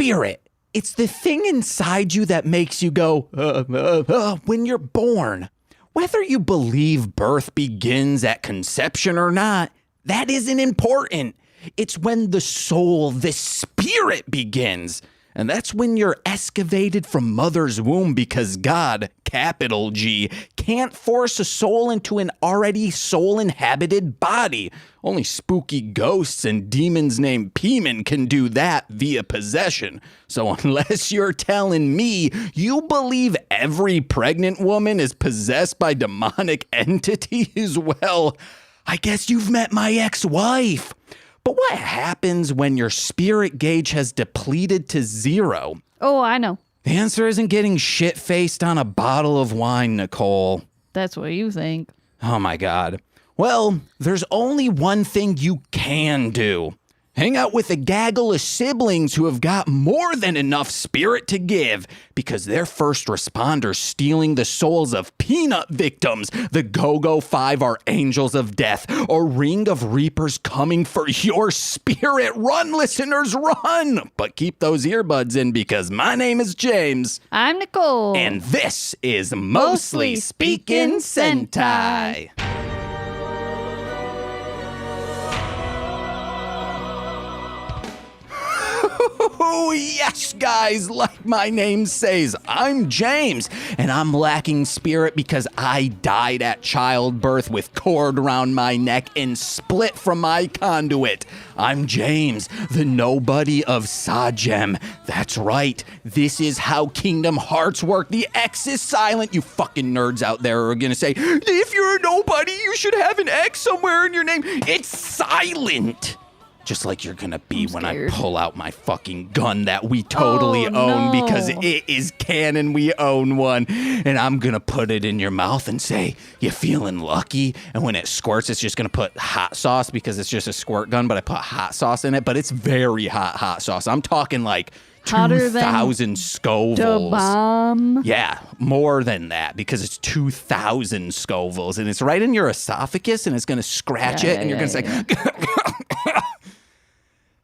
spirit. It's the thing inside you that makes you go, when you're born. Whether you believe birth begins at conception or not, that isn't important. It's when the soul, the spirit begins. And that's when you're excavated from mother's womb because God, capital G, can't force a soul into an already soul-inhabited body. Only spooky ghosts and demons named Peeman can do that via possession. So unless you're telling me you believe every pregnant woman is possessed by demonic entities, well, I guess you've met my ex-wife. But what happens when your spirit gauge has depleted to 0? Oh, I know. The answer isn't getting shit-faced on a bottle of wine, Nicole. That's what you think. Oh my God. Well, there's only one thing you can do. Hang out with a gaggle of siblings who have got more than enough spirit to give because they're first responders stealing the souls of peanut victims. The GoGoFive are angels of death, a ring of reapers coming for your spirit. Run, listeners, run! But keep those earbuds in because my name is James. I'm Nicole. And this is Mostly Speaking Sentai. Oh, yes, guys, like my name says, I'm James, and I'm lacking spirit because I died at childbirth with cord around my neck and split from my conduit. I'm James, the nobody of Sagem. That's right, this is how Kingdom Hearts work. The X is silent. You fucking nerds out there are gonna say, if you're a nobody, you should have an X somewhere in your name. It's silent. Just like you're gonna be when I pull out my fucking gun that we totally own because it is canon, we own one. And I'm gonna put it in your mouth and say, you feeling lucky? And when it squirts, it's just gonna put hot sauce because it's just a squirt gun, but I put hot sauce in it, but it's very hot sauce. I'm talking like 2,000 Scovilles. The bomb. Yeah, more than that because it's 2,000 Scovilles and it's right in your esophagus and it's gonna scratch it and you're gonna say,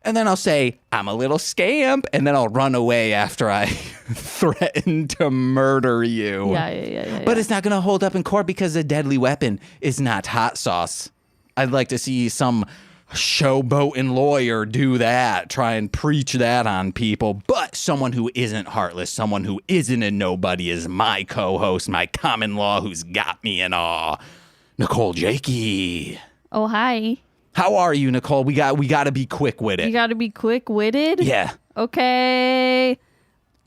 and then I'll say, I'm a little scamp, and then I'll run away after I threaten to murder you. Yeah. But it's not going to hold up in court because a deadly weapon is not hot sauce. I'd like to see some showboating lawyer do that, try and preach that on people. But someone who isn't heartless, someone who isn't a nobody is my co-host, my common law who's got me in awe, Nicole Jakey. Oh, hi. How are you, Nicole? We got to be quick-witted. You got to be quick-witted? Yeah. Okay.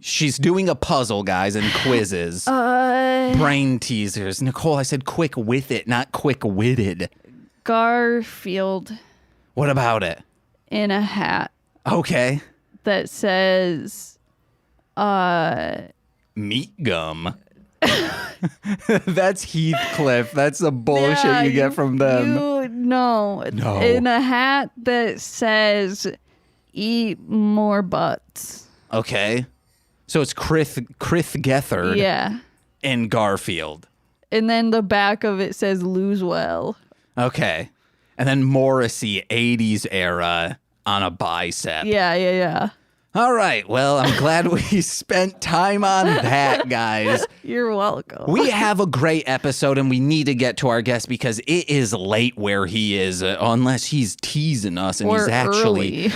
She's doing a puzzle, guys, and quizzes. Brain teasers. Nicole, I said quick with it, not quick-witted. Garfield. What about it? In a hat. Okay. That says, meat gum. That's Heathcliff. That's the bullshit you get from them. No. In a hat that says, eat more butts. Okay. So it's Krith Gethard. Yeah. And Garfield. And then the back of it says, lose well. Okay. And then Morrissey, 80s era on a bicep. Yeah. All right. Well, I'm glad we spent time on that, guys. You're welcome. We have a great episode, and we need to get to our guest because it is late where he is, unless he's teasing us, and or he's actually,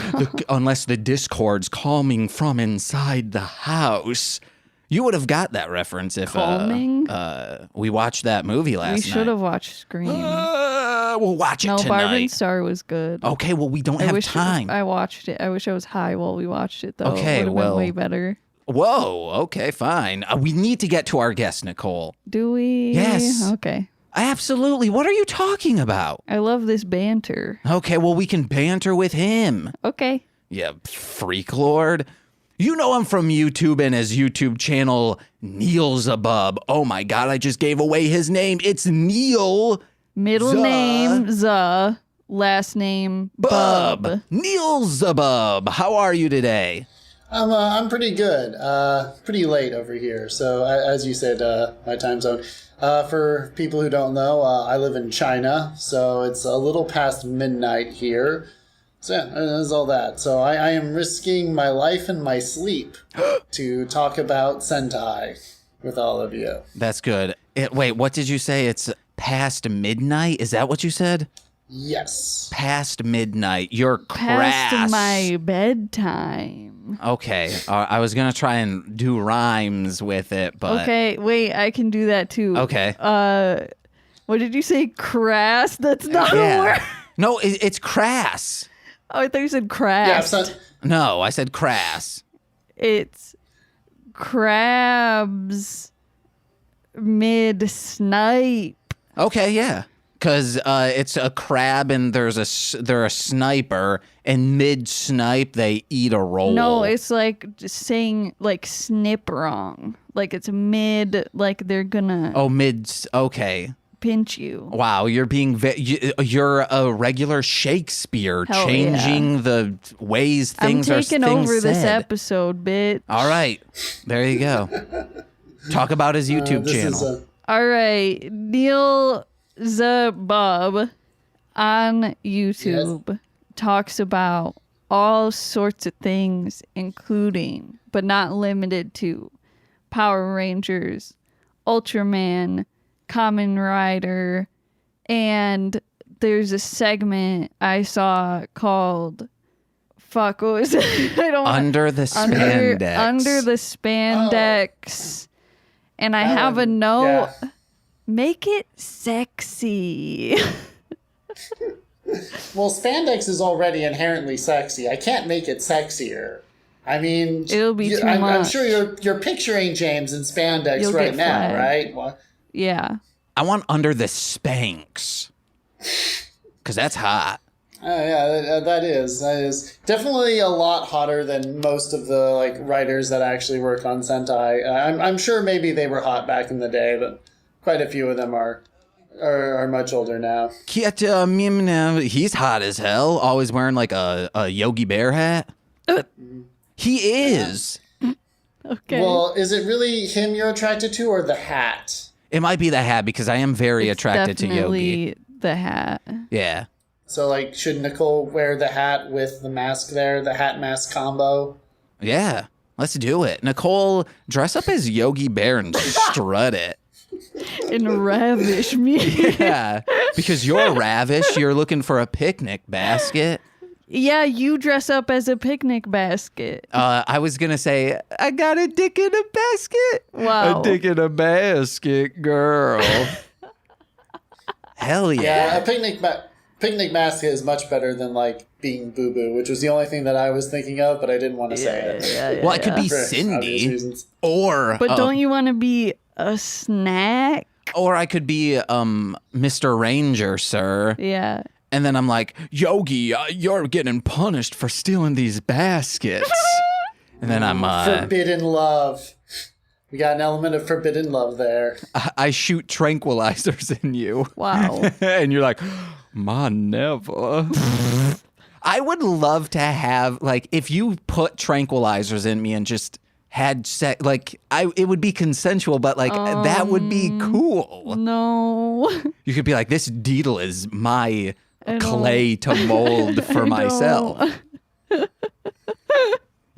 unless the Discord's calming from inside the house. You would have got that reference if we watched that movie last night. We should have watched Scream. We'll watch it tonight. No, Barb and Star was good. Okay, well, we don't have time. I watched it. I wish I was high while we watched it, though. Okay, it would have been way better. Whoa, okay, fine. We need to get to our guest, Nicole. Do we? Yes. Okay. Absolutely. What are you talking about? I love this banter. Okay, well, we can banter with him. Okay. Yeah, freak lord. You know him from YouTube and his YouTube channel, Nielzabub. Oh my God, I just gave away his name. It's Neil. Middle name, Za. Last name, Bub. Nielzabub. How are you today? I'm pretty good. Pretty late over here. So as you said, my time zone. For people who don't know, I live in China, so it's a little past midnight here. So yeah, that's all that. So I am risking my life and my sleep to talk about Sentai with all of you. That's good. Wait, what did you say? It's past midnight? Is that what you said? Yes. Past midnight. You're crass. Past my bedtime. Okay. I was going to try and do rhymes with it, but... Okay, wait, I can do that too. Okay. What did you say? Crass? That's not a word. No, it's crass. Oh, I thought you said crass. Yeah, No, I said crass. It's crabs mid-snipe. Okay, yeah. Because it's a crab and they're a sniper, and mid-snipe they eat a roll. No, it's like just saying like snip wrong. Like it's mid, like they're gonna okay. pinch you. Wow, you're being you're a regular Shakespeare, Hell changing the ways things I'm are taking things over this said. episode, bitch. All right, there you go. Talk about his YouTube channel. All right, Nielzabub on YouTube talks about all sorts of things, including, but not limited to, Power Rangers, Ultraman, Kamen Rider, and there's a segment I saw called what was it? Under the spandex. Under the spandex. And I have a note. Yeah. Make it sexy. Well, spandex is already inherently sexy. I can't make it sexier. I mean, It'll be too I'm much. sure you're picturing James in spandex You'll right get now, flagged. right? Well, Yeah. I want under the spanks. Because that's hot. yeah, that is definitely a lot hotter than most of the like writers that actually work on Sentai. I'm sure maybe they were hot back in the day, but quite a few of them are much older now. He's hot as hell. Always wearing like a Yogi Bear hat. He is. Okay. Well, is it really him you're attracted to, or the hat? It might be the hat because I am very attracted to Yogi. Definitely the hat. Yeah. So, like, should Nicole wear the hat with the mask there, the hat mask combo? Yeah. Let's do it. Nicole, dress up as Yogi Bear and strut it. And ravish me. Yeah. Because you're ravish. You're looking for a picnic basket. Yeah, you dress up as a picnic basket. I was going to say, I got a dick in a basket. Wow. A dick in a basket, girl. Hell yeah. Yeah, a picnic basket is much better than, like, being boo-boo, which was the only thing that I was thinking of, but I didn't want to say it. Yeah, Well, it could be For obvious Cindy. reasons. Or But don't you want to be a snack? Or I could be Mr. Ranger, sir. Yeah. And then I'm like, Yogi, you're getting punished for stealing these baskets. And then I'm Forbidden love. We got an element of forbidden love there. I shoot tranquilizers in you. Wow. And you're like, ma never. I would love to have, like, if you put tranquilizers in me and just had sex, like, it would be consensual, but, like, that would be cool. No. You could be like, this deedle is my I don't- clay to mold for I myself.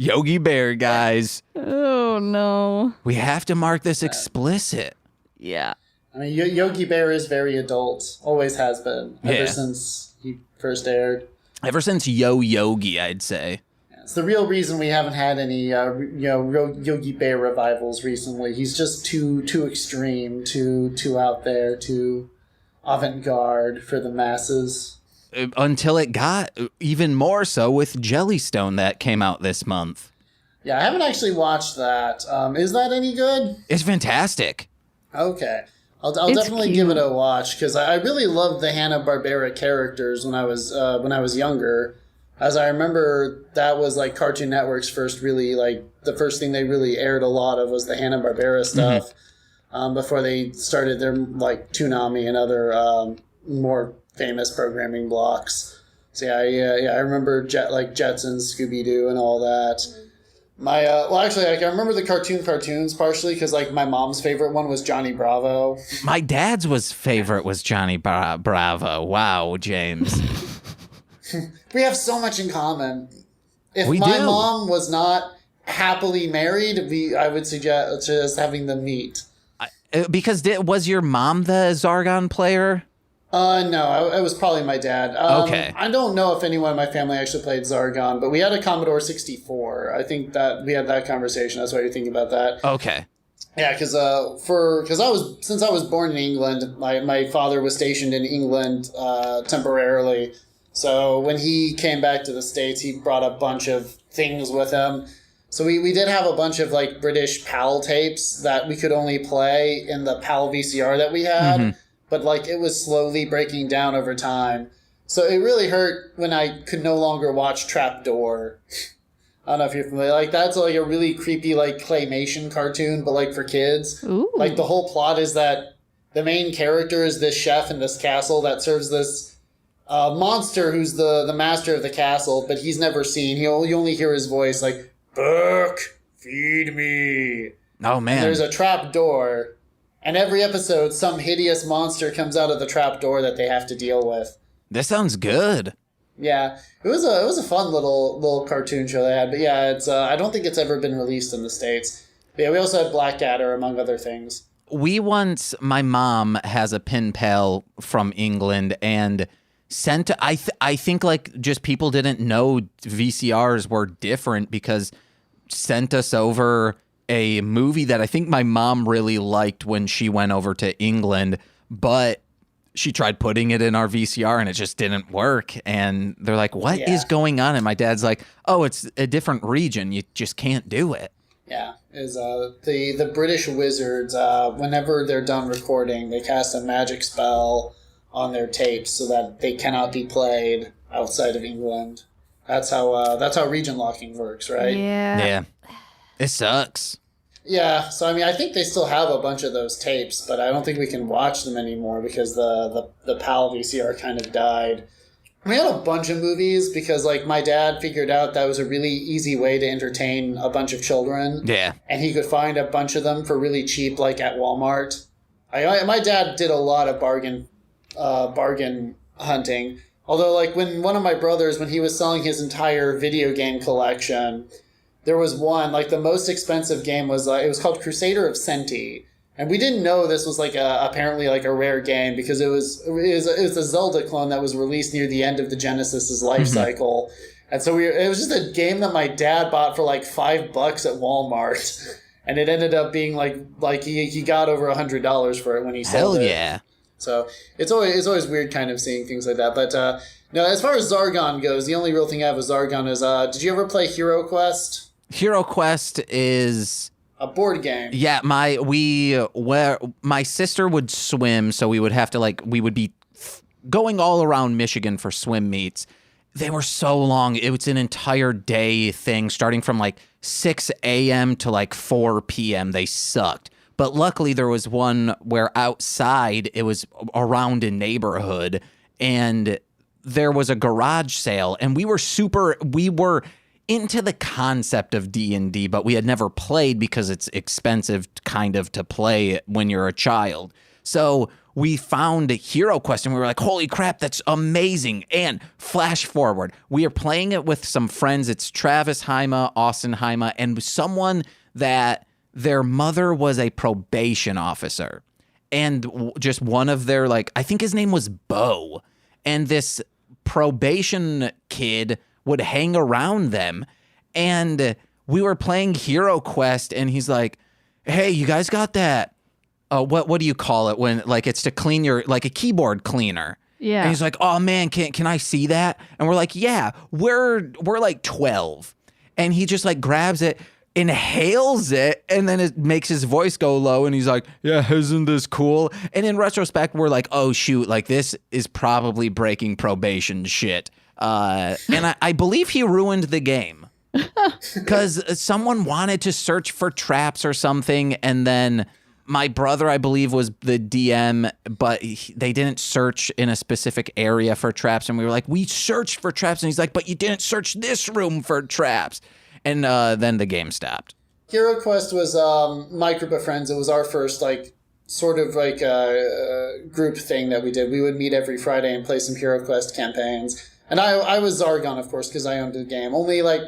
Yogi Bear, guys. Oh, no. We have to mark this explicit. Yeah. I mean, Yogi Bear is very adult. Always has been. Yeah. Ever since he first aired. Ever since Yo Yogi, I'd say. It's the real reason we haven't had any, Yogi Bear revivals recently. He's just too extreme, too out there, too avant-garde for the masses. Until it got even more so with Jellystone that came out this month. Yeah, I haven't actually watched that. Is that any good? It's fantastic. Okay. I'll It's definitely cute. give it a watch, because I really loved the Hanna-Barbera characters when I was younger. As I remember, that was like Cartoon Network's first really, like, the first thing they really aired a lot of was the Hanna-Barbera stuff. Before they started their, like, Toonami and other more famous programming blocks. So yeah, I remember Jetsons, Scooby-Doo, and all that. My actually, like, I remember the cartoons partially because, like, my mom's favorite one was Johnny Bravo. My dad's favorite was Johnny Bravo. Wow, James. We have so much in common. If We my do. mom was not happily married, I would suggest having them meet. Because was your mom the Zargon player? No, it was probably my dad. Okay. I don't know if anyone in my family actually played Zargon, but we had a Commodore 64. I think that we had that conversation. That's why you're thinking about that. Okay. Yeah, because since I was born in England, my father was stationed in England temporarily. So when he came back to the States, he brought a bunch of things with him. So we did have a bunch of like British PAL tapes that we could only play in the PAL VCR that we had, but like it was slowly breaking down over time. So it really hurt when I could no longer watch Trapdoor. I don't know if you're familiar. Like that's like a really creepy like claymation cartoon, but like for kids. Ooh. Like the whole plot is that the main character is this chef in this castle that serves this monster who's the master of the castle, but he's never seen. You only hear his voice like, "Burke, feed me." Oh, man. And there's a trap door, and every episode some hideous monster comes out of the trap door that they have to deal with. This sounds good. Yeah, it was a fun little cartoon show they had, but yeah, it's I don't think it's ever been released in the States. But yeah, we also had Blackadder among other things. My mom has a pen pal from England and sent, I think like just people didn't know VCRs were different because sent us over a movie that I think my mom really liked when she went over to England, but she tried putting it in our VCR and it just didn't work. And they're like, "What is going on?" And my dad's like, "Oh, it's a different region. You just can't do it." Yeah, is the British wizards, whenever they're done recording, they cast a magic spell on their tapes so that they cannot be played outside of England. That's how region locking works, right? Yeah. Yeah. It sucks. Yeah, so I mean, I think they still have a bunch of those tapes, but I don't think we can watch them anymore because the PAL VCR kind of died. We had a bunch of movies because, like, my dad figured out that was a really easy way to entertain a bunch of children. Yeah. And he could find a bunch of them for really cheap, like, at Walmart. My dad did a lot of bargain hunting. Although, like, when one of my brothers, when he was selling his entire video game collection, there was one, like, the most expensive game was, it was called Crusader of Senti. And we didn't know this was like apparently like a rare game because it was a Zelda clone that was released near the end of the Genesis's life cycle. And so it was just a game that my dad bought for like $5 at Walmart. And it ended up being like he got over $100 for it when he sold it. Hell yeah. So it's always weird kind of seeing things like that. But no, as far as Zargon goes, the only real thing I have with Zargon is did you ever play Hero Quest? Hero Quest is a board game. Yeah, my sister would swim, so we would have to we would be going all around Michigan for swim meets. They were so long. It was an entire day thing, starting from 6 a.m. to 4 p.m. They sucked. But luckily there was one where outside it was around a neighborhood and there was a garage sale and we were into the concept of D&D, but we had never played because it's expensive kind of to play when you're a child. So we found Hero Quest and we were like, holy crap, that's amazing. And flash forward, we are playing it with some friends. It's Travis Heima, Austin Heima, and someone that their mother was a probation officer. And just one of their, I think his name was Bo. And this probation kid would hang around them, and we were playing Hero Quest, and he's like, "Hey, you guys got that? What do you call it when it's to clean your a keyboard cleaner?" Yeah. And he's like, "Oh man, can I see that?" And we're like, "Yeah, we're 12," and he just grabs it, inhales it, and then it makes his voice go low, and he's like, "Yeah, isn't this cool?" And in retrospect, we're like, "Oh shoot, this is probably breaking probation shit." And I believe he ruined the game because someone wanted to search for traps or something. And then my brother, I believe, was the DM, but they didn't search in a specific area for traps. And we were like, we searched for traps. And he's like, but you didn't search this room for traps. And then the game stopped. Hero Quest was my group of friends. It was our first sort of group thing that we did. We would meet every Friday and play some Hero Quest campaigns. And I was Zargon, of course, because I owned the game. Only, like,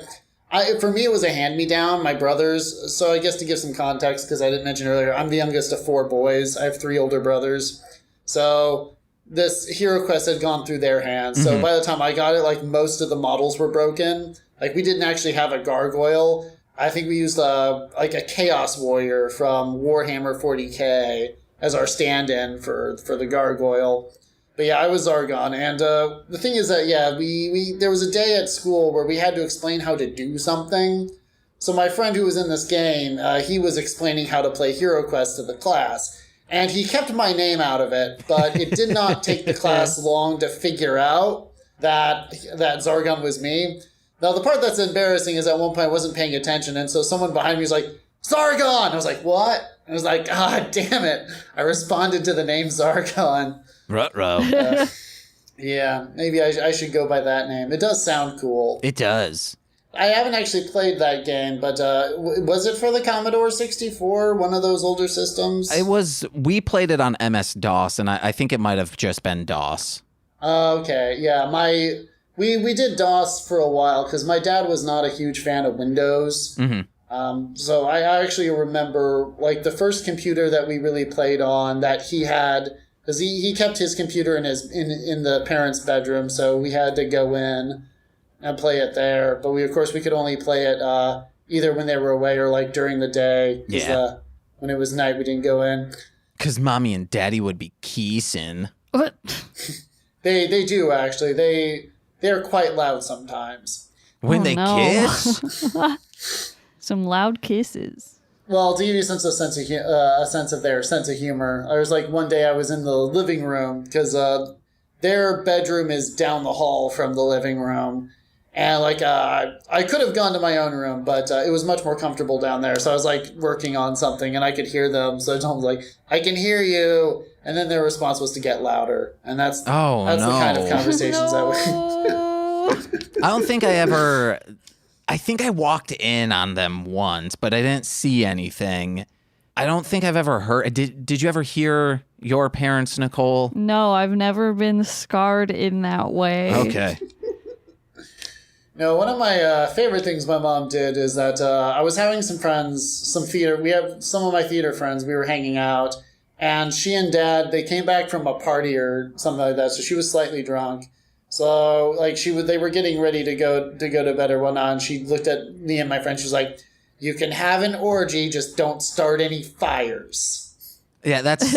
for me, it was a hand-me-down. My brothers, so I guess to give some context, because I didn't mention earlier, I'm the youngest of 4 boys. I have 3 older brothers. So this Hero Quest had gone through their hands. So by the time I got it, like, most of the models were broken. Like, we didn't actually have a gargoyle. I think we used a Chaos Warrior from Warhammer 40K as our stand-in for the gargoyle. But yeah, I was Zargon. And the thing is that, yeah, we there was a day at school where we had to explain how to do something. So my friend who was in this game, he was explaining how to play Hero Quest to the class. And he kept my name out of it, but it did not take the class long to figure out that Zargon was me. Now, the part that's embarrassing is at one point I wasn't paying attention, and so someone behind me was like, Zargon! I was like, what? I was like, God damn it. I responded to the name Zargon. Ruh-roh. Yeah, maybe I should go by that name. It does sound cool. It does. I haven't actually played that game, but was it for the Commodore 64, one of those older systems? We played it on MS-DOS, and I think it might have just been DOS. Okay, yeah, we did DOS for a while, because my dad was not a huge fan of Windows. So I actually remember, like, the first computer that we really played on that he had, because he kept his computer in the parents' bedroom, so we had to go in and play it there. But we could only play it either when they were away or, like, during the day. Yeah. When it was night, we didn't go in. Because Mommy and Daddy would be kissing. What? They do, actually. They're quite loud sometimes. When they no. kiss? Some loud kisses. Well, to give you a sense of their sense of humor, I was like, one day I was in the living room, because their bedroom is down the hall from the living room. And, like, I could have gone to my own room, but it was much more comfortable down there. So I was, like, working on something, and I could hear them. So I told them, like, I can hear you. And then their response was to get louder. And that's the kind of conversations I would... I don't think I think I walked in on them once, but I didn't see anything. I don't think I've ever heard... Did you ever hear your parents, Nicole? No, I've never been scarred in that way. Okay. No, one of my favorite things my mom did is that I was having some friends, we have some of my theater friends, we were hanging out, and she and Dad, they came back from a party or something like that, so she was slightly drunk. So, like, they were getting ready to go to bed or whatnot, and she looked at me and my friend, she was like, you can have an orgy, just don't start any fires. Yeah, that's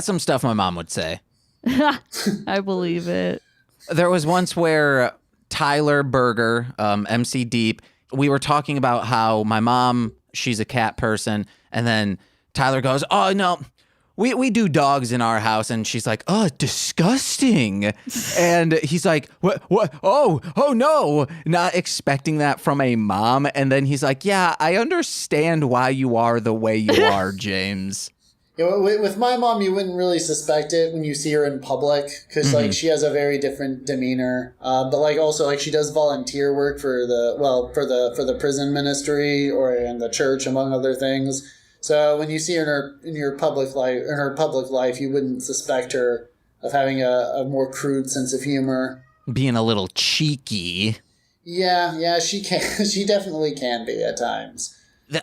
some stuff my mom would say. I believe it. There was once where Tyler Berger, MC Deep, we were talking about how my mom, she's a cat person, and then Tyler goes, oh, no, we do dogs in our house, and she's like, oh, disgusting. And he's like, what, oh, no, not expecting that from a mom. And then he's like, yeah, I understand why you are the way you are, James. Yeah, with my mom, you wouldn't really suspect it when you see her in public, because like she has a very different demeanor. But like also like she does volunteer work for the prison ministry or in the church, among other things. So when you see her in her public life, you wouldn't suspect her of having a more crude sense of humor, being a little cheeky. Yeah, she can. She definitely can be at times.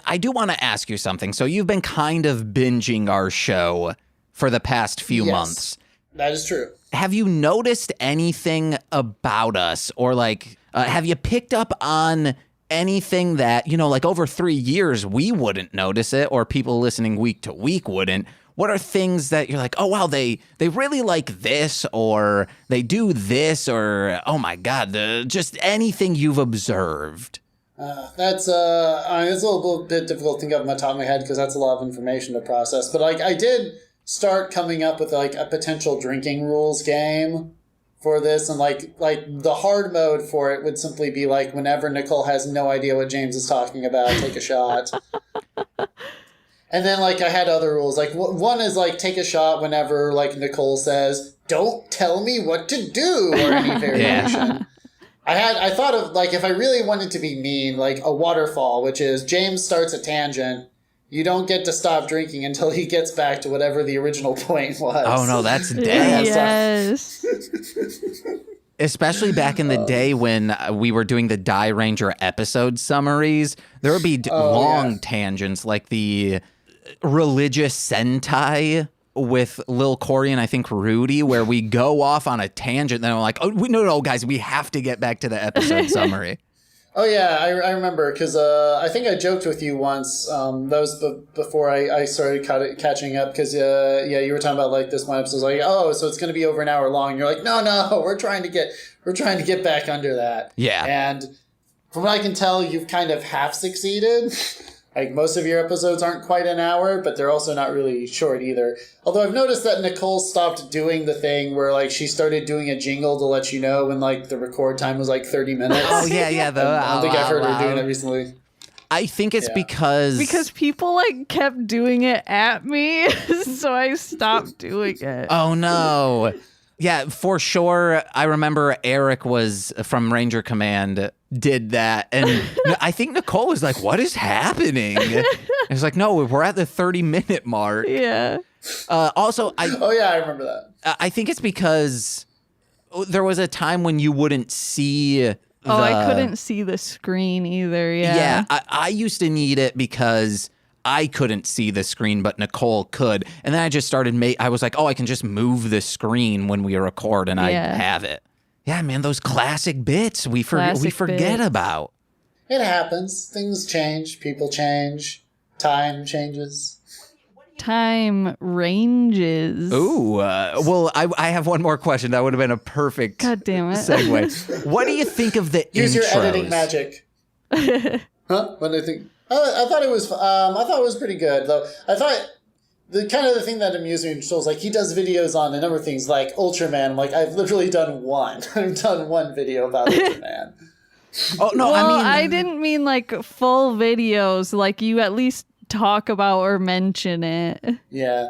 I do want to ask you something. So you've been kind of binging our show for the past few months. That is true. Have you noticed anything about us, or like, have you picked up on anything that, like over 3 years, we wouldn't notice it, or people listening week to week wouldn't? What are things that you're like, oh, wow, they really like this, or they do this, or, oh my God, just anything you've observed? It's a little bit difficult to think of my top of my head because that's a lot of information to process. But like I did start coming up with like a potential drinking rules game for this, and like the hard mode for it would simply be like whenever Nicole has no idea what James is talking about, take a shot. And then like I had other rules. Like one is like take a shot whenever like Nicole says, "Don't tell me what to do," or any variation. Yeah. I thought of, like, if I really wanted to be mean, like a waterfall, which is James starts a tangent. You don't get to stop drinking until he gets back to whatever the original point was. Oh, no, that's dead. Yes. Especially back in the day when we were doing the Die Ranger episode summaries, there would be long tangents like the religious Sentai with Lil Corey and I think Rudy, where we go off on a tangent. Then I'm like, oh, no, guys, we have to get back to the episode summary. Oh, yeah, I remember, because I think I joked with you once, that was before I started catching up, because, you were talking about, like, this one episode, like, oh, so it's going to be over an hour long, and you're like, no, we're trying to get back under that. Yeah. And from what I can tell, you've kind of half succeeded. Like, most of your episodes aren't quite an hour, but they're also not really short either. Although I've noticed that Nicole stopped doing the thing where, like, she started doing a jingle to let you know when, like, the record time was, like, 30 minutes. Oh, yeah. I don't think I've heard her doing it recently. I think it's because people, like, kept doing it at me, so I stopped doing it. Oh, no. Yeah, for sure. I remember Eric was from Ranger Command did that. And I think Nicole was like, what is happening? And it's like, no, we're at the 30-minute mark. Yeah. Also, I remember that. I think it's because there was a time when you wouldn't see I couldn't see the screen either. Yeah. Yeah, I used to need it because I couldn't see the screen, but Nicole could. And then I just started I was like, oh, I can just move the screen when we record and I have it. Yeah, man, those classic bits we forget about. It happens. Things change. People change. Time changes. Time ranges. Ooh, well, I have one more question. That would have been a perfect God damn it. segue. What do you think of the Use intros? your editing magic. Huh? What do you think? I thought it was pretty good though. I thought the thing that amused me was like he does videos on a number of things like Ultraman. Like I've literally done one. I've done one video about Ultraman. Oh no, well, I I didn't mean like full videos. Like you at least talk about or mention it. Yeah,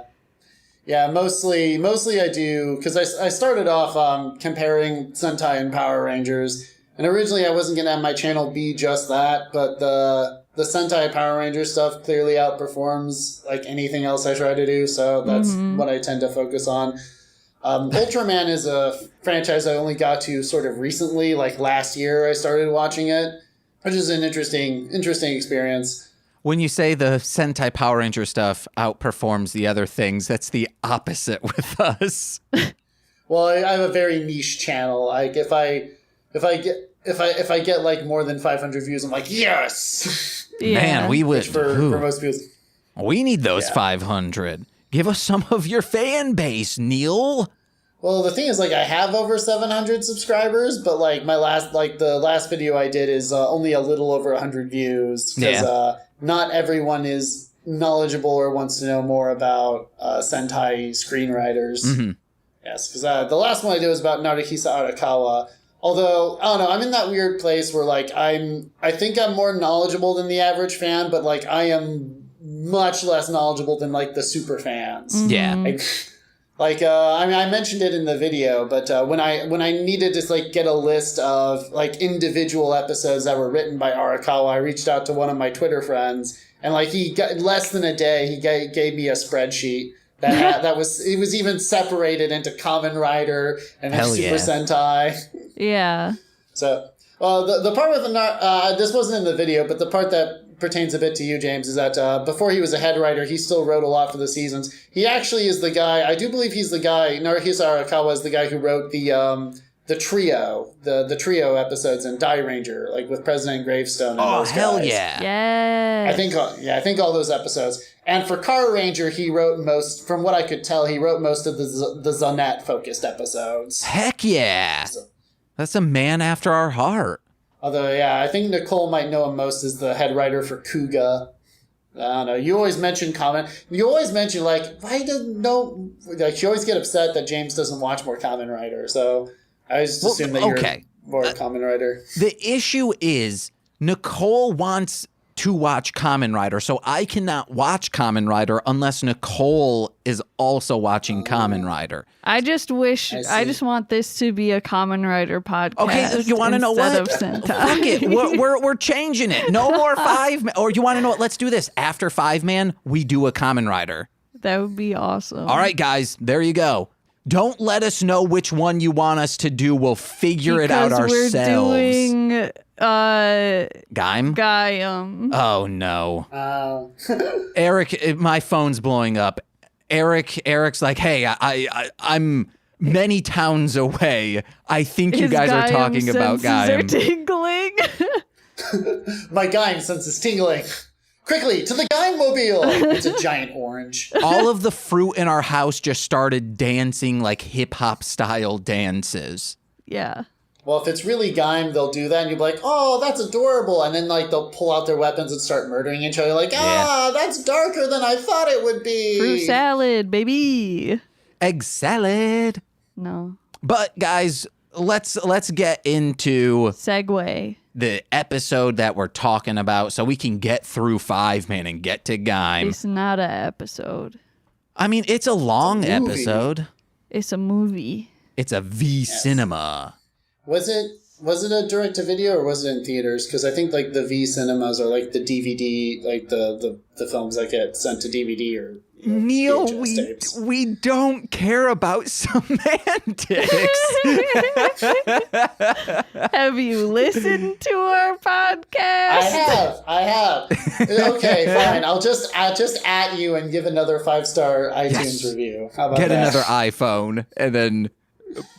mostly I do because I started off comparing Sentai and Power Rangers, and originally I wasn't gonna have my channel be just that, but the Sentai Power Ranger stuff clearly outperforms like anything else I try to do, so that's what I tend to focus on. Ultraman is a franchise I only got to sort of recently, like last year I started watching it, which is an interesting experience. When you say the Sentai Power Ranger stuff outperforms the other things, that's the opposite with us. Well, I have a very niche channel. Like if I get like more than 500 views, I'm like, yes. Yeah. Man, we would for most people. We need those 500. Give us some of your fan base, Neil. Well, the thing is, like, I have over 700 subscribers, but like the last video I did is only a little over 100 views because not everyone is knowledgeable or wants to know more about Sentai screenwriters. Mm-hmm. Yes, because the last one I did was about Naruhisa Arakawa. Although, I don't know, I'm in that weird place where, like, I think I'm more knowledgeable than the average fan, but, like, I am much less knowledgeable than, like, the super fans. Mm-hmm. Yeah. I mean, I mentioned it in the video, but when I needed to, like, get a list of, like, individual episodes that were written by Arakawa, I reached out to one of my Twitter friends, and, like, he got less than a day, he gave me a spreadsheet. It was even separated into Kamen Rider and then Super Sentai. Yeah. So, the part with this wasn't in the video, but the part that pertains a bit to you, James, is that before he was a head writer, he still wrote a lot for the seasons. He actually is the guy. I do believe he's the guy. Naruhisa Arakawa is the guy who wrote the trio episodes in Die Ranger, like with President Gravestone. And those hell guys. yeah! Yeah. I think all those episodes. And for Car Ranger, he wrote most. From what I could tell, he wrote most of the Zonette focused episodes. Heck yeah! So, that's a man after our heart. Although, yeah, I think Nicole might know him most as the head writer for Kuga. I don't know. You always mention You always mention, like, why doesn't no... Like, you always get upset that James doesn't watch more Kamen Rider. So I just assume that you're more Kamen Rider. The issue is Nicole wants to watch Kamen Rider, so I cannot watch Kamen Rider unless Nicole is also watching Kamen Rider. I just want this to be a Kamen Rider podcast. Okay, you want to know what? Fuck it, we're changing it. No more Fiveman. Or you want to know what? Let's do this. After Fiveman, we do a Kamen Rider. That would be awesome. All right, guys, there you go. Don't let us know which one you want us to do. We'll figure it out ourselves. We're doing Gaim? Gaiam. Oh no. Eric, my phone's blowing up. Eric's like, hey, I'm many towns away. I think you guys are talking about Gaim. Are tingling. My Gaim sense is tingling. Quickly, to the Gaim mobile! It's a giant orange. All of the fruit in our house just started dancing like hip-hop style dances. Yeah. Well, if it's really Gaim, they'll do that, and you'll be like, oh, that's adorable. And then, like, they'll pull out their weapons and start murdering each other. Like, that's darker than I thought it would be. Fruit salad, baby. Egg salad. No. But, guys, let's get into... Segue. The episode that we're talking about so we can get through Fiveman and get to Gaim. It's not an episode. I mean, it's a long episode. It's a movie. It's a V cinema. Was it a direct-to-video or was it in theaters? Because I think, like, the V cinemas are, like, the DVD, like, the films that get sent to DVD or... Neil, we don't care about semantics. Have you listened to our podcast? I have. Okay, fine. I'll just at you and give another 5-star iTunes review. How about Get that? another iPhone and then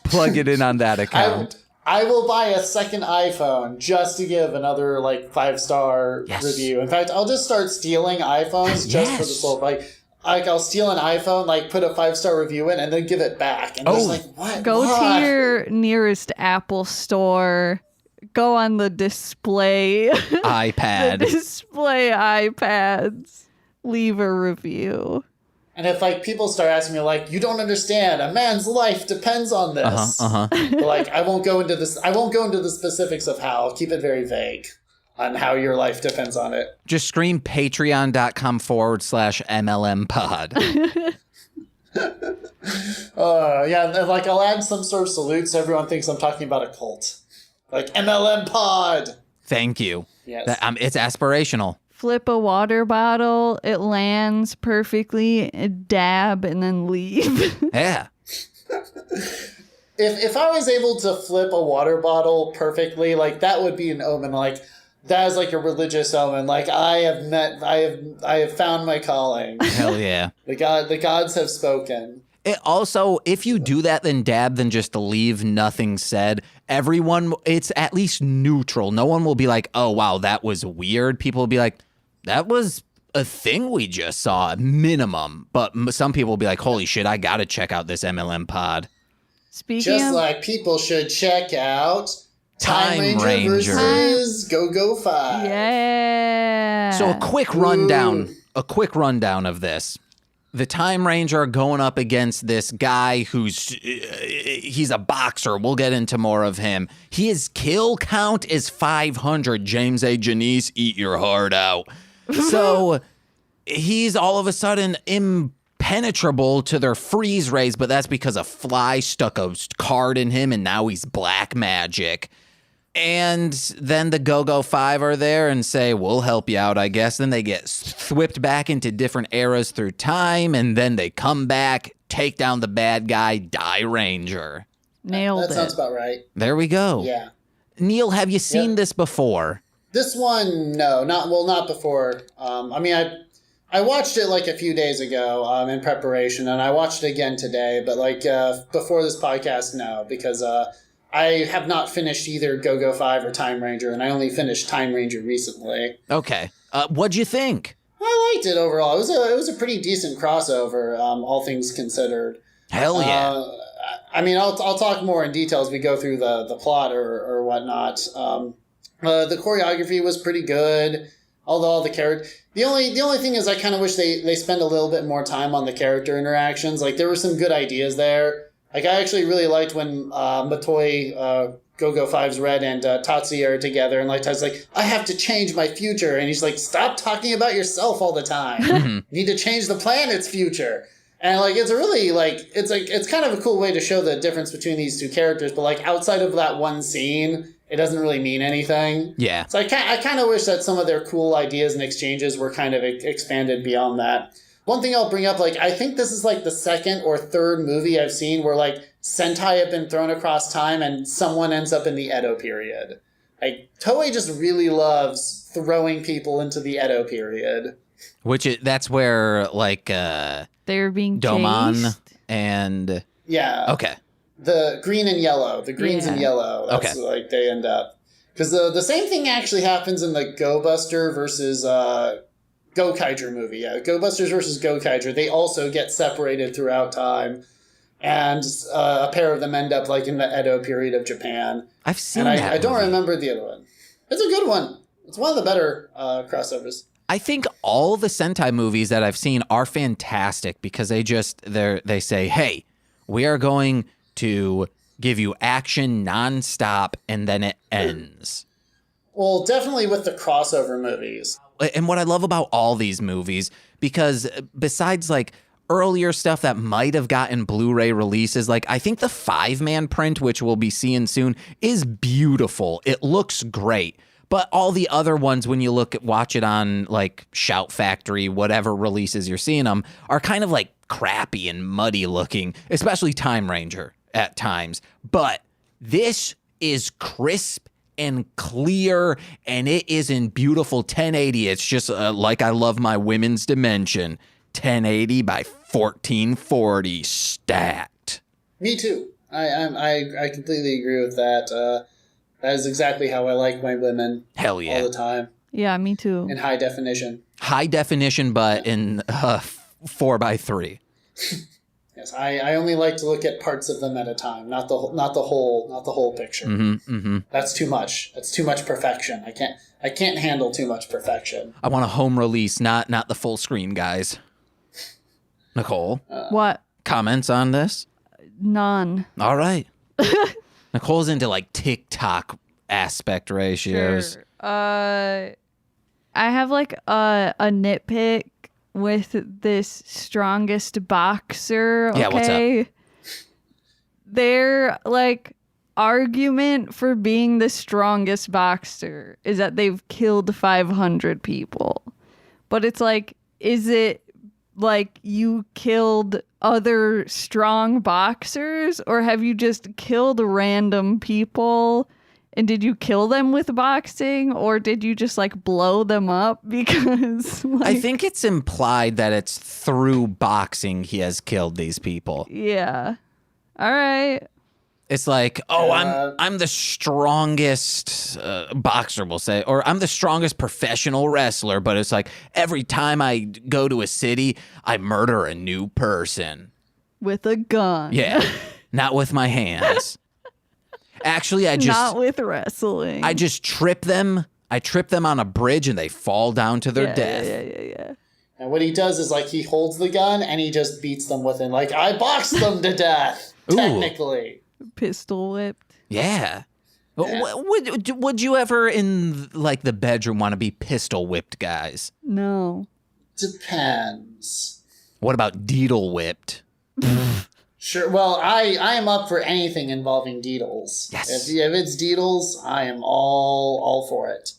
plug it in on that account. I will buy a second iPhone just to give another, like, 5-star review. In fact, I'll just start stealing iPhones just for the sole, like, I'll steal an iPhone, like, put a 5-star review in, and then give it back. And just like, what? Go to your nearest Apple store. Go on the display. iPad. The display iPads. Leave a review. And if, like, people start asking me, like, you don't understand, a man's life depends on this. But, like, I won't go into the specifics of how. I'll keep it very vague on how your life depends on it. Just scream patreon.com/MLM pod. Yeah, and, like, I'll add some sort of salute so everyone thinks I'm talking about a cult. Like, MLM pod! Thank you. Yes. It's aspirational. Flip a water bottle, it lands perfectly, dab, and then leave. Yeah. If I was able to flip a water bottle perfectly, like, that would be an omen. Like, that is like a religious omen. Like, I have found my calling. Hell yeah. The gods have spoken. It also, if you do that, then dab, then just leave nothing said. Everyone, it's at least neutral. No one will be like, oh, wow, that was weird. People will be like, that was a thing we just saw, minimum. But some people will be like, holy shit, I gotta check out this MLM pod. Just like people should check out Time Ranger versus GoGoFive. Yeah. So a quick rundown of this. The Time Ranger going up against this guy he's a boxer. We'll get into more of him. His kill count is 500. James A. Janice, eat your heart out. So he's all of a sudden impenetrable to their freeze rays, but that's because a fly stuck a card in him, and now he's black magic. And then the GoGoFive are there and say, we'll help you out, I guess. Then they get whipped back into different eras through time, and then they come back, take down the bad guy, Die Ranger. Nailed it. That sounds about right. There we go. Yeah. Neil, have you seen this before? This one, no. Not before. I watched it like a few days ago in preparation, and I watched it again today. But like before this podcast, no, because I have not finished either GoGoFive or Time Ranger, and I only finished Time Ranger recently. Okay. What'd you think? I liked it overall. It was a pretty decent crossover, all things considered. Hell yeah. I'll talk more in detail as we go through the plot or whatnot. The choreography was pretty good. Although all the character, the only thing is I kind of wish they spend a little bit more time on the character interactions. Like, there were some good ideas there. Like, I actually really liked when Matoi, GoGoFive's Red, and Tatsuya are together, and like Tatsuya's like, I have to change my future, and he's like, stop talking about yourself all the time. You need to change the planet's future. And like, it's a really it's kind of a cool way to show the difference between these two characters. But like, outside of that one scene, it doesn't really mean anything. Yeah. So I kind of wish that some of their cool ideas and exchanges were kind of expanded beyond that. One thing I'll bring up, like, I think this is, like, the second or third movie I've seen where, like, Sentai have been thrown across time and someone ends up in the Edo period. Like, Toei just really loves throwing people into the Edo period. That's where, like, They're being Domon chased. and... Yeah. Okay. The green and yellow. The greens and yellow. That's like they end up. Because the same thing actually happens in the Go Buster versus GoKaiger movie. Yeah, Go Busters versus GoKaiger. They also get separated throughout time. And a pair of them end up like in the Edo period of Japan. I've seen and that I don't movie. remember the other one. It's a good one. It's one of the better crossovers. I think all the Sentai movies that I've seen are fantastic because they say, hey, we are going to give you action nonstop and then it ends. Well, definitely with the crossover movies. And what I love about all these movies, because besides like earlier stuff that might have gotten Blu-ray releases, like I think the Fiveman print, which we'll be seeing soon, is beautiful. It looks great. But all the other ones, when you watch it on like Shout Factory, whatever releases you're seeing them, are kind of like crappy and muddy looking, especially Time Ranger at times. But this is crisp and clear, and it is in beautiful 1080. It's just like I love my women's dimension. 1080 by 1440 stacked. Me too. I completely agree with that. That is exactly how I like my women. Hell yeah. All the time. Yeah, me too. In high definition. High definition, but in 4:3. Yes, I only like to look at parts of them at a time, not the whole picture. Mm-hmm. That's too much. That's too much perfection. I can't handle too much perfection. I want a home release, not the full screen, guys. Nicole, What? comments on this? None. All right. Nicole's into like TikTok aspect ratios. Sure. I have like a nitpick with this strongest boxer. Okay? Yeah, what's up? Their like argument for being the strongest boxer is that they've killed 500 people. But it's like, is it like you killed other strong boxers, or have you just killed random people? And did you kill them with boxing, or did you just like blow them up? Because like, I think it's implied that it's through boxing he has killed these people. yeah. All right. It's like, oh, I'm the strongest boxer, we'll say, or I'm the strongest professional wrestler. But it's like every time I go to a city, I murder a new person. With a gun. Yeah, not with my hands. Actually, Not with wrestling. I just trip them. I trip them on a bridge and they fall down to their death. Yeah. And what he does is like he holds the gun and he just beats them with it. Like, I boxed them to death, Ooh. technically. Pistol whipped. Yeah. Yeah. Would you ever in like the bedroom want to be pistol whipped, guys? No. Depends. What about deedle whipped? Sure. Well, I am up for anything involving deedles. Yes. If it's deedles, I am all for it.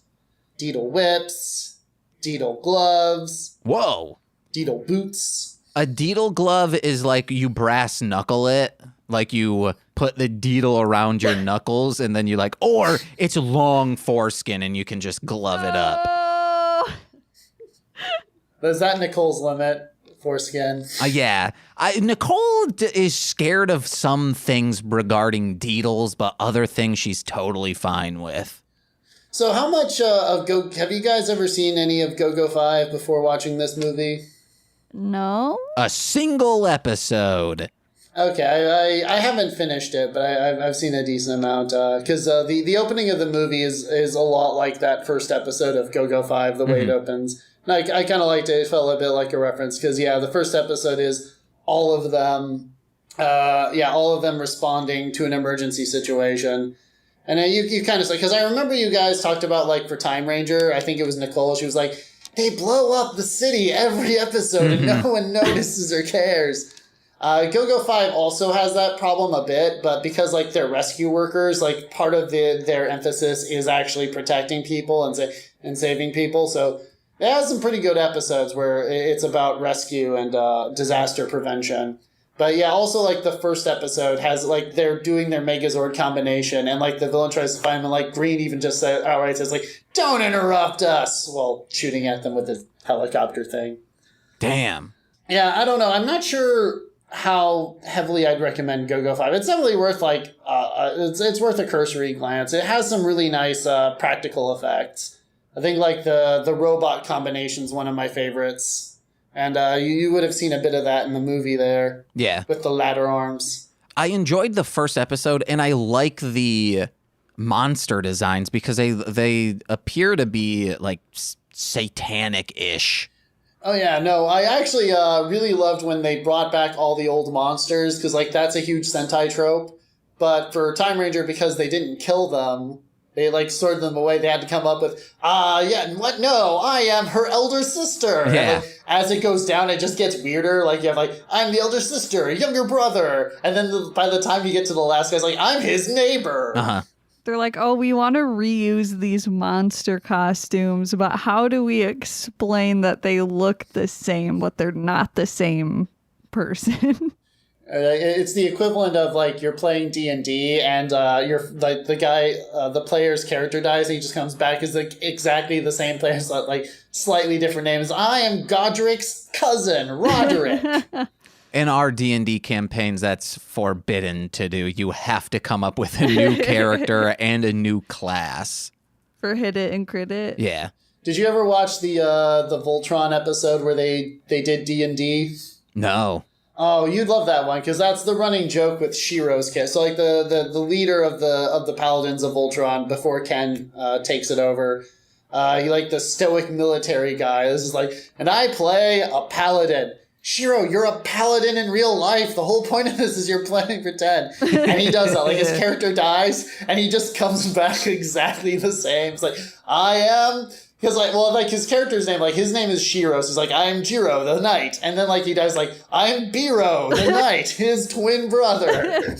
Deedle whips, deedle gloves, Whoa. deedle boots. A deedle glove is like you brass knuckle it. Like you put the deedle around your knuckles and then you like, or it's long foreskin and you can just glove it up. Oh. Is that Nicole's limit? Foreskin. Yeah. Nicole is scared of some things regarding deedles, but other things she's totally fine with. So how much have you guys ever seen any of GoGoFive before watching this movie? No. A single episode. Okay, I haven't finished it, but I've seen a decent amount because the opening of the movie is a lot like that first episode of GoGoFive, the way it opens. And I kind of liked it. It felt a bit like a reference because the first episode is all of them responding to an emergency situation. And then you kind of say, because I remember you guys talked about like for Time Ranger, I think it was Nicole. She was like, they blow up the city every episode and no one notices or cares. GoGoFive also has that problem a bit, but because like they're rescue workers, like part of their emphasis is actually protecting people and saving people. So It has some pretty good episodes where it's about rescue and disaster prevention. But yeah, also like the first episode has like they're doing their Megazord combination, and like the villain tries to find them, and like Green even just says like, "Don't interrupt us," while shooting at them with his helicopter thing. Damn. Yeah, I don't know. I'm not sure how heavily I'd recommend GoGoFive. It's definitely worth like it's worth a cursory glance. It has some really nice practical effects. I think like the robot combination is one of my favorites. And you would have seen a bit of that in the movie there. Yeah. With the ladder arms. I enjoyed the first episode, and I like the monster designs because they appear to be like satanic-ish. Oh yeah, no, I actually really loved when they brought back all the old monsters, because like that's a huge Sentai trope. But for Time Ranger, because they didn't kill them, they like stored them away. They had to come up with, what? No, I am her elder sister. Yeah. And, like, as it goes down, it just gets weirder. Like you have like, I'm the elder sister, younger brother, and then by the time you get to the last guy's like, I'm his neighbor. Uh-huh. They're like, oh, we want to reuse these monster costumes, but how do we explain that they look the same, but they're not the same person? It's the equivalent of like you're playing D&D and you're like the guy, the player's character dies and he just comes back as like exactly the same player, so like slightly different names. I am Godric's cousin, Roderick. In our D&D campaigns, that's forbidden to do. You have to come up with a new character and a new class. For hit it and crit it? Yeah. Did you ever watch the Voltron episode where they did D&D? No. Oh, you'd love that one, because that's the running joke with Shiro's kit. So, like, the leader of the Paladins of Voltron, before Ken takes it over, he, like, the stoic military guy. This is like, and I play a paladin. Shiro, you're a paladin in real life. The whole point of this is you're playing pretend. And he does that. Like, his character dies, and he just comes back exactly the same. It's like, I am... Because, like, well, like, his character's name, like, his name is Shiro, so he's like, I'm Jiro, the knight. And then, like, he dies, like, I'm Biro, the knight, his twin brother.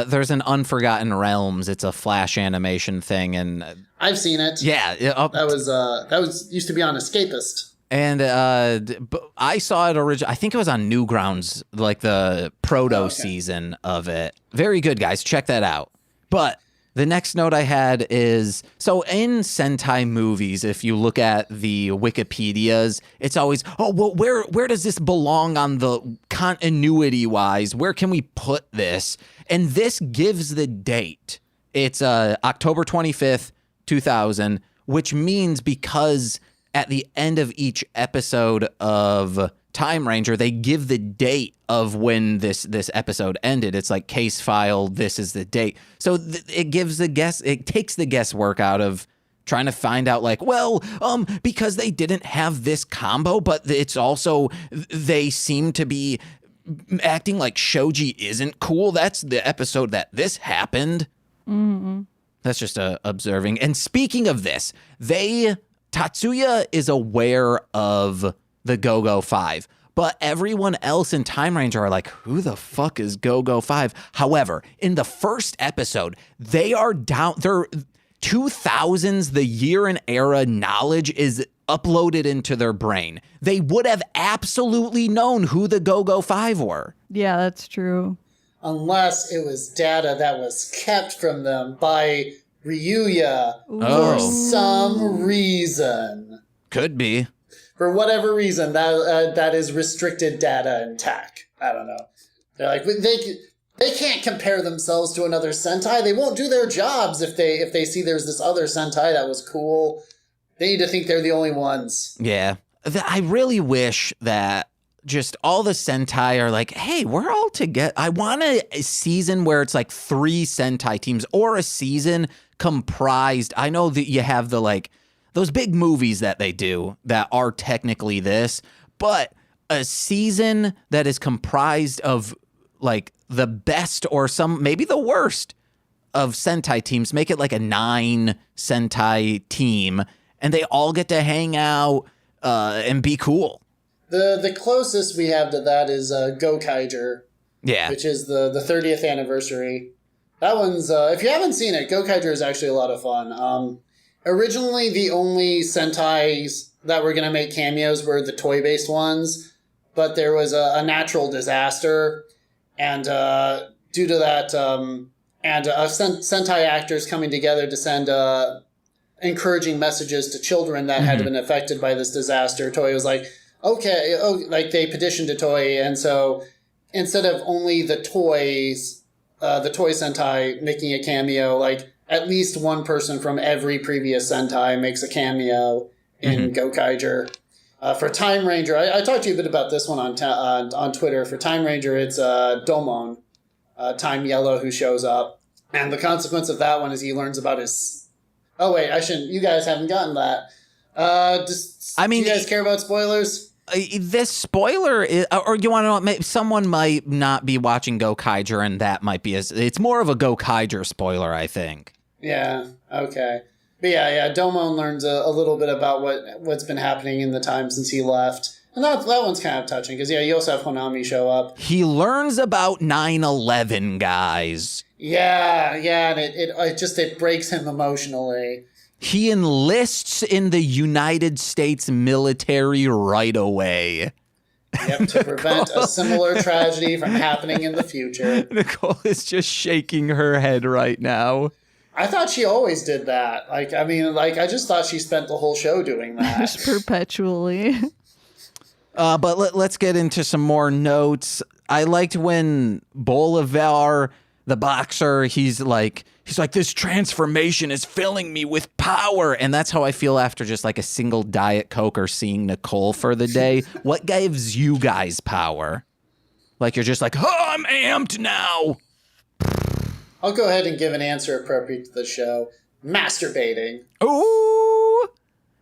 There's an Unforgotten Realms. It's a Flash animation thing, and... I've seen it. Yeah. That was used to be on Escapist. And I saw it originally. I think it was on Newgrounds, like the proto season of it. Very good, guys. Check that out. But the next note I had is, so in Sentai movies, if you look at the Wikipedias, it's always, oh, well, where does this belong on the continuity-wise? Where can we put this? And this gives the date. It's October 25th, 2000, which means because at the end of each episode of Time Ranger, they give the date of when this episode ended. It's like case file, this is the date. So it takes the guesswork out of trying to find out, like, well, because they didn't have this combo, but it's also, they seem to be acting like Shoji isn't cool. That's the episode that this happened. Mm-hmm. That's just observing. And speaking of this, Tatsuya is aware of the GoGoFive, but everyone else in Time Ranger are like, who the fuck is GoGoFive? However, in the first episode, they are down, their 2000s, the year and era knowledge is uploaded into their brain. They would have absolutely known who the GoGoFive were. Yeah, that's true. Unless it was data that was kept from them by Ryuya for some reason. Could be. For whatever reason, that is restricted data in TAC. I don't know. They're like, they can't compare themselves to another Sentai. They won't do their jobs if they see there's this other Sentai that was cool. They need to think they're the only ones. Yeah. I really wish that just all the Sentai are like, hey, we're all together. I want a season where it's like 3 Sentai teams, or a season comprised. I know that you have the, like, those big movies that they do that are technically this, but a season that is comprised of, like, the best or some, maybe the worst of Sentai teams. Make it like a 9 Sentai team, and they all get to hang out and be cool. The closest we have to that is GoKaiger. Yeah. Which is the 30th anniversary. That one's, if you haven't seen it, GoKaiger is actually a lot of fun. Originally, the only Sentai's that were going to make cameos were the toy-based ones, but there was a natural disaster, and due to that, Sentai actors coming together to send encouraging messages to children that had been affected by this disaster. Toei was like, okay, they petitioned to Toei, and so instead of only the toy Sentai making a cameo, like at least one person from every previous Sentai makes a cameo in GoGoFive. For Timeranger, I talked to you a bit about this one on Twitter. For Timeranger, it's Domon, Time Yellow, who shows up, and the consequence of that one is he learns about his. Oh wait, I shouldn't. You guys haven't gotten that. Do you guys care about spoilers? This spoiler, or you want to know, someone might not be watching GoGoFive, and that might be it's more of a GoGoFive spoiler, I think. Yeah. Okay. But yeah. Domon learns a little bit about what's been happening in the time since he left, and that one's kind of touching because you also have Honami show up. He learns about 9/11, guys. Yeah, and it breaks him emotionally. He enlists in the United States military right away. Yep, to prevent a similar tragedy from happening in the future. Nicole is just shaking her head right now. I thought she always did that. I just thought she spent the whole show doing that. Just perpetually. But let's get into some more notes. I liked when Bolivar, the boxer, he's like, this transformation is filling me with power. And that's how I feel after just like a single Diet Coke or seeing Nicole for the day. What gives you guys power? Like you're just like, oh, I'm amped now. I'll go ahead and give an answer appropriate to the show. Masturbating. Ooh.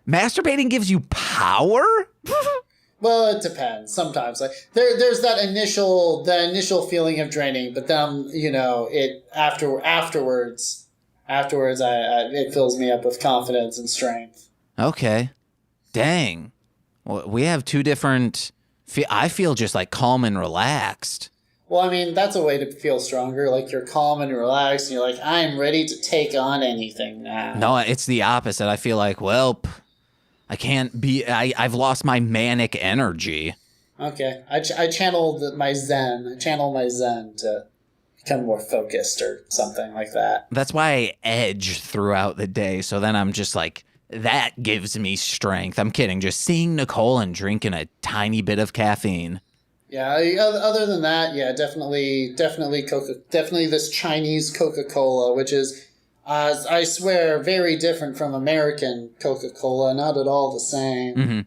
Masturbating gives you power? Well, it depends. Sometimes, like there's that initial feeling of draining, but then it afterwards, it fills me up with confidence and strength. Okay, dang. Well, we have two different. I feel just like calm and relaxed. Well, I mean that's a way to feel stronger. Like you're calm and relaxed, and you're like, I'm ready to take on anything now. No, it's the opposite. I feel like, well, I can't be. I've lost my manic energy. Okay, I channel my Zen. I channel my Zen to become more focused or something like that. That's why I edge throughout the day. So then I'm just like, that gives me strength. I'm kidding. Just seeing Nicole and drinking a tiny bit of caffeine. Yeah. Other than that, yeah, definitely this Chinese Coca-Cola, which is. I swear, very different from American Coca-Cola, not at all the same.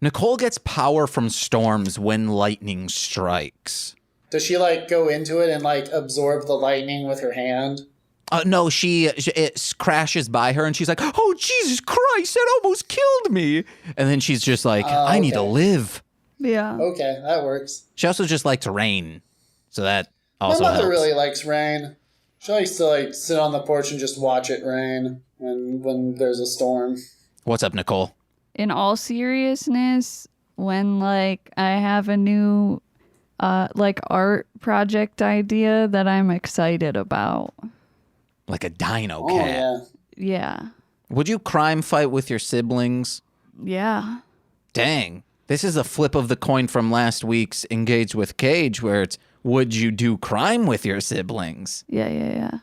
Nicole gets power from storms when lightning strikes. Does she, go into it and, absorb the lightning with her hand? No, it crashes by her, and she's like, oh, Jesus Christ, that almost killed me. And then she's just like, I need to live. Yeah. Okay, that works. She also just likes rain, so that also My mother helps. really likes rain. She likes to sit on the porch and just watch it rain when there's a storm. What's up, Nicole? In all seriousness, when I have a new art project idea that I'm excited about. Like a dino Oh, cat. yeah. Yeah. Would you crime fight with your siblings? Yeah. Dang. This is a flip of the coin from last week's Engage with Cage, where it's, would you do crime with your siblings? Yeah.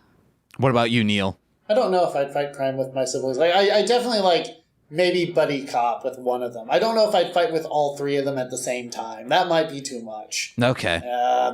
What about you, Neil? I don't know if I'd fight crime with my siblings. I definitely maybe buddy cop with one of them. I don't know if I'd fight with all three of them at the same time. That might be too much. Okay.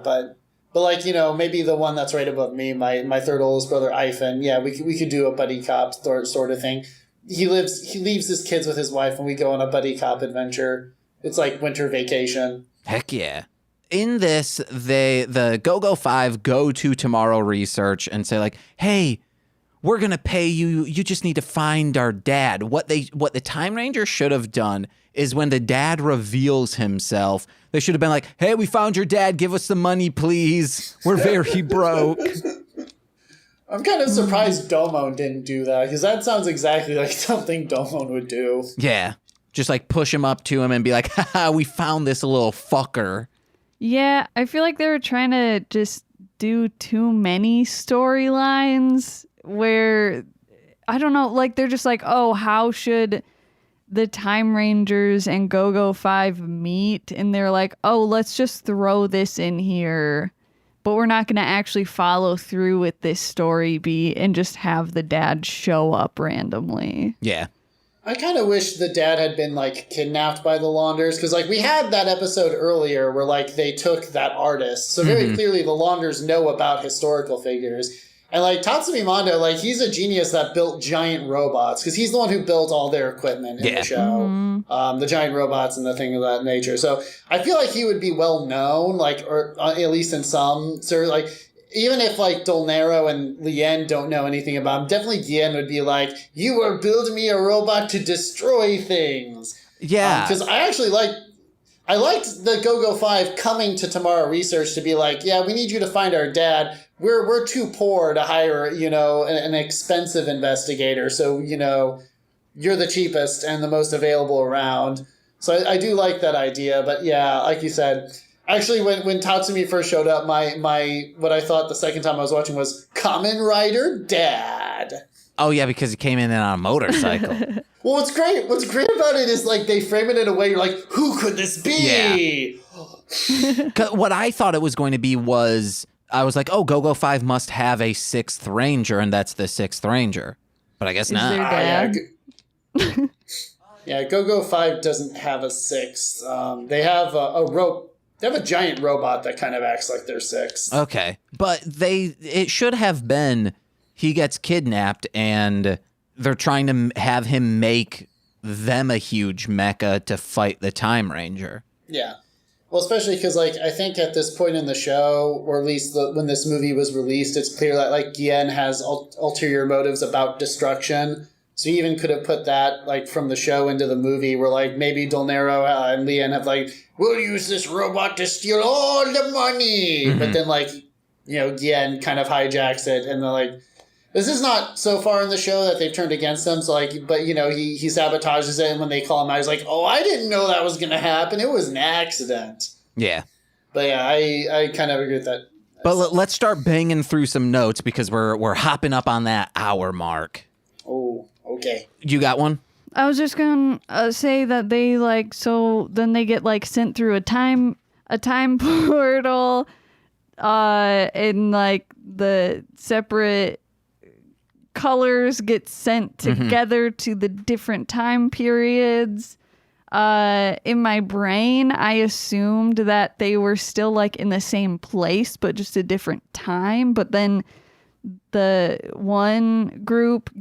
But maybe the one that's right above me, my third oldest brother, Ivan. Yeah, we could do a buddy cop sort of thing. He leaves his kids with his wife, and we go on a buddy cop adventure. It's like winter vacation. Heck yeah. In this, the GoGoFive go to Tomorrow Research and say hey, we're going to pay you. You just need to find our dad. What the Timeranger should have done is when the dad reveals himself, they should have been like, hey, we found your dad. Give us the money, please. We're very broke. I'm kind of surprised Domon didn't do that, because that sounds exactly like something Domon would do. Yeah. Just push him up to him and be like, haha, we found this little fucker. Yeah, I feel like they were trying to just do too many storylines where, I don't know, they're just oh, how should the Time Rangers and GoGoFive meet and they're like, oh, let's just throw this in here, but we're not going to actually follow through with this story beat and just have the dad show up randomly. Yeah. I kind of wish the dad had been, like, kidnapped by the Launders, because, like, we had that episode earlier where, like, they took that artist. So very clearly the Launders know about historical figures. And, like, Tatsumi Mondo, like, he's a genius that built giant robots, because he's the one who built all their equipment in the show. The giant robots and the thing of that nature. So I feel like he would be well known, like, or at least in some sort of, like, even if, like, Dolnero and Lien don't know anything about him, definitely Lien would be like, you were building me a robot to destroy things. Yeah. Because I actually liked the GoGoFive coming to Tomorrow Research to be like, yeah, we need you to find our dad. We're too poor to hire, you know, an expensive investigator. So, you know, you're the cheapest and the most available around. So I do like that idea. But yeah, like you said, actually, when Tatsumi first showed up, my what I thought the second time I was watching was Kamen Rider Dad. Oh, yeah, because he came in on a motorcycle. Well, what's great about it is, like, they frame it in a way you're like, who could this be? Yeah. 'Cause what I thought it was going to be was, I was like, oh, GoGoFive must have a sixth ranger, and that's the sixth ranger. But I guess Is not. their dad? Yeah, GoGoFive doesn't have a sixth. They have They have a giant robot that kind of acts like they're sixth. Okay. But it should have been he gets kidnapped and they're trying to have him make them a huge mecha to fight the Time Ranger. Yeah. Well, especially because, like, I think at this point in the show, or at least when this movie was released, it's clear that, like, Gien has ulterior motives about destruction. So you even could have put that, like, from the show into the movie where, like, maybe Dolnero and Lien have, like, we'll use this robot to steal all the money. Mm-hmm. But then, like, you know, Gien kind of hijacks it and they're like, this is not so far in the show that they've turned against him. So, like, but, you know, he sabotages it. And when they call him out, he's like, oh, I didn't know that was going to happen. It was an accident. Yeah. But yeah, I kind of agree with that. But let's start banging through some notes because we're hopping up on that hour mark. Oh, okay. You got one? I was just going to say that they, like, so then they get, like, sent through a time portal, and, like, the separate colors get sent together to the different time periods. In my brain, I assumed that they were still, like, in the same place, but just a different time. But then the one group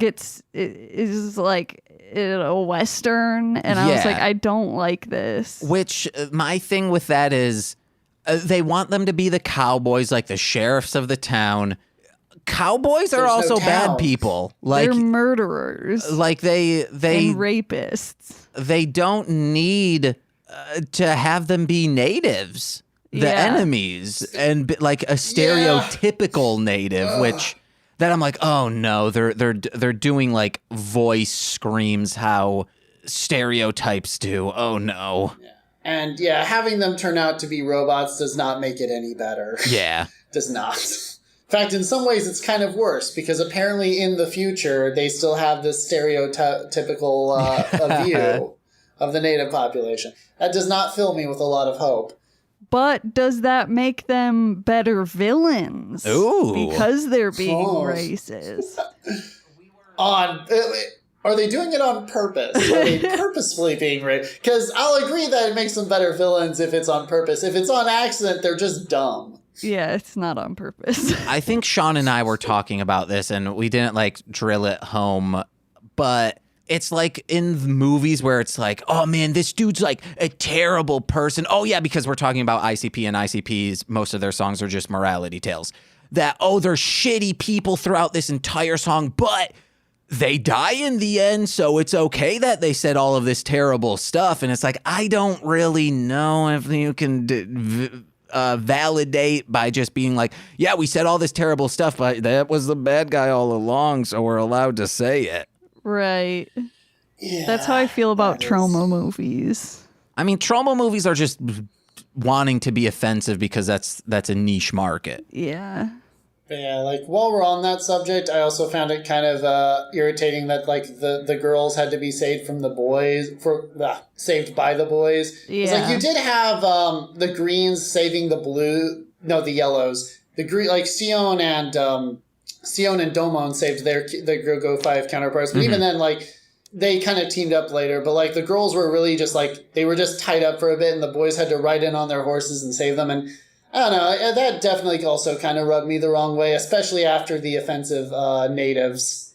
is like a Western, and I was like, I don't like this. Which my thing with that is they want them to be the cowboys, like the sheriffs of the town. Cowboys are also bad people. Like, they're murderers. Like they and rapists. They don't need to have them be natives, the enemies, and like a stereotypical native, which that I'm like, oh no, they're doing like voice screams how stereotypes do. Oh no. Yeah. And having them turn out to be robots does not make it any better. Yeah. Does not. In fact, in some ways, it's kind of worse because apparently in the future, they still have this stereotypical view of the native population. That does not fill me with a lot of hope. But does that make them better villains? Ooh. Because they're being racist. Are they doing it on purpose? Are they purposefully being racist? Because I'll agree that it makes them better villains if it's on purpose. If it's on accident, they're just dumb. Yeah, it's not on purpose. I think Sean and I were talking about this and we didn't like drill it home, but it's like in movies where it's like, oh man, this dude's like a terrible person. Oh yeah, because we're talking about ICP and ICPs, most of their songs are just morality tales. That, oh, they're shitty people throughout this entire song, but they die in the end, so it's okay that they said all of this terrible stuff. And it's like, I don't really know if you can validate by just being like, yeah, we said all this terrible stuff, but that was the bad guy all along, so we're allowed to say it. Right. Yeah, that's how I feel about trauma movies. I mean, trauma movies are just wanting to be offensive because that's a niche market. Yeah. But yeah, like while we're on that subject, I also found it kind of irritating that like the girls had to be saved from the boys saved by the boys. Yeah. It's like you did have the greens saving the yellows. The green like Sion and Domon saved their GoGoFive counterparts, but even then like they kind of teamed up later. But like the girls were really just like they were just tied up for a bit, and the boys had to ride in on their horses and save them. And I don't know. That definitely also kind of rubbed me the wrong way, especially after the offensive natives.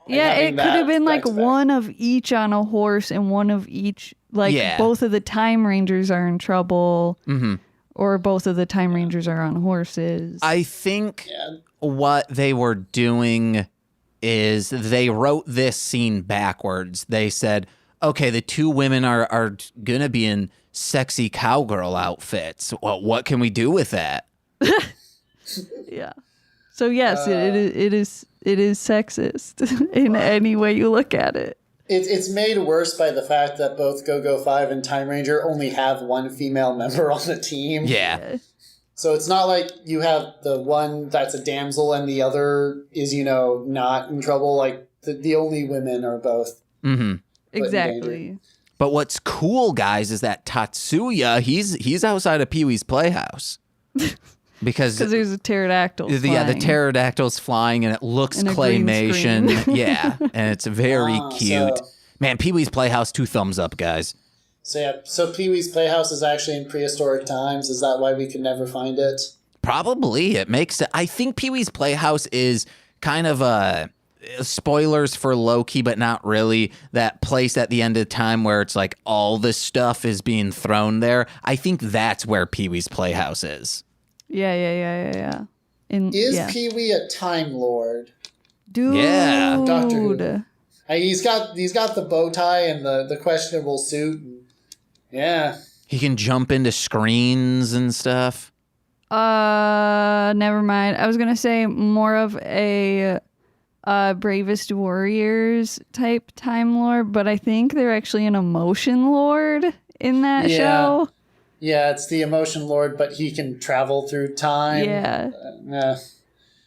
Yeah, it could have been like one of each on a horse and one of each. Like both of the Time Rangers are in trouble, or both of the Time Rangers are on horses. I think what they were doing is they wrote this scene backwards. They said, okay, the two women are going to be in sexy cowgirl outfits. Well, what can we do with that? Yeah. So yes, it is sexist in any way you look at it. It's made worse by the fact that both GoGoFive and Time Ranger only have one female member on the team. Yeah. So it's not like you have the one that's a damsel and the other is, not in trouble. Like the only women are both. Mm-hmm. Exactly. But what's cool, guys, is that Tatsuya, he's outside of Pee-wee's Playhouse. Because there's a pterodactyl flying. Yeah, the pterodactyl's flying, and it looks claymation. Yeah, and it's very cute. Man, Pee-wee's Playhouse, 2 thumbs up, guys. So Pee-wee's Playhouse is actually in prehistoric times. Is that why we could never find it? Probably. It makes it. I think Pee-wee's Playhouse is kind of a... spoilers for Loki, but not really, that place at the end of time where it's like all the stuff is being thrown there. I think that's where Pee-wee's Playhouse is. Yeah. Is Pee-wee a Time Lord? Dude. Yeah. Doctor Who. He's got the bow tie and the questionable suit. Yeah. He can jump into screens and stuff. Never mind. I was gonna say more of a Bravest Warriors type Time Lord, but I think they're actually an Emotion Lord in that show. Yeah, it's the Emotion Lord, but he can travel through time. Yeah.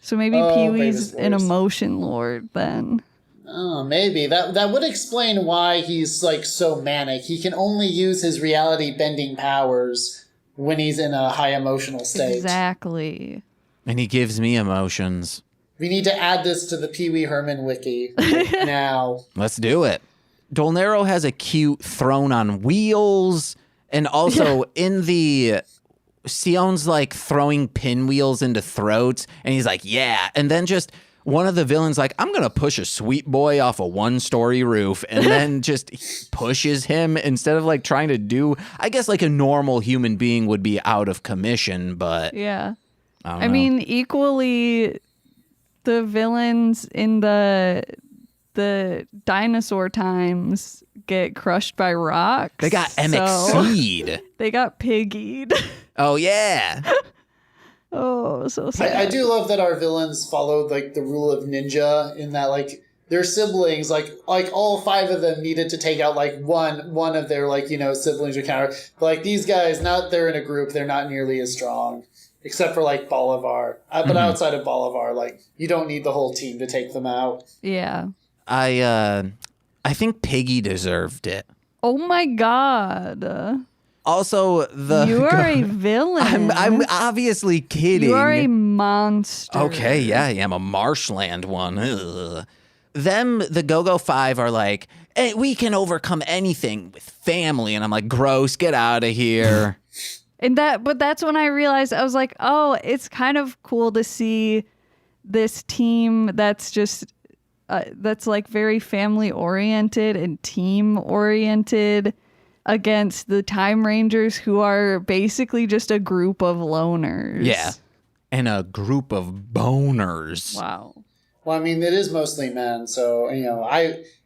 So maybe Pee-wee's an Emotion Lord then. Oh, maybe. That would explain why he's like so manic. He can only use his reality bending powers when he's in a high emotional state. Exactly. And he gives me emotions. We need to add this to the Pee-wee Herman wiki now. Let's do it. Dolnero has a cute throne on wheels, and also in the Sion's like throwing pinwheels into throats, and he's like, yeah, and then just one of the villains like, I'm gonna push a sweet boy off a 1-story roof, and then just pushes him instead of like trying to do, I guess like a normal human being would be out of commission, but yeah, I don't know. mean equally. The villains in the dinosaur times get crushed by rocks. They got MXC'd. They got piggied. Oh, yeah. Oh, so sad. I do love that our villains followed like the rule of ninja in that like their siblings, like all 5 of them needed to take out like one of their like, siblings or counter. But like these guys, now that they're in a group, they're not nearly as strong. Except for, like, Bolivar. But outside of Bolivar, like, you don't need the whole team to take them out. Yeah. I think Piggy deserved it. Oh, my God. Also, You are a villain. I'm obviously kidding. You are a monster. Okay, yeah, I am a marshland one. Ugh. Them, the GoGoFive are like, hey, we can overcome anything with family. And I'm like, gross, get out of here. But that's when I realized, I was like, oh, it's kind of cool to see this team that's just, that's like very family oriented and team oriented against the Time Rangers, who are basically just a group of loners. Yeah. And a group of boners. Wow. Well, I mean, it is mostly men, so,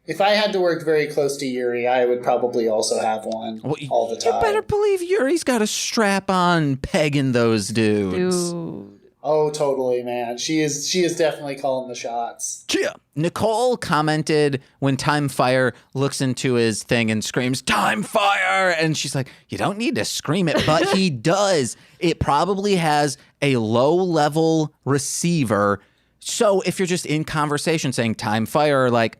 if I had to work very close to Yuri, I would probably also have one all the time. You better believe Yuri's got a strap-on pegging those dudes. Dude. Oh, totally, man. She is definitely calling the shots. Yeah. Nicole commented when Time Fire looks into his thing and screams, "Time Fire!" And she's like, you don't need to scream it, but he does. It probably has a low-level receiver. So if you're just in conversation saying Time Fire, like,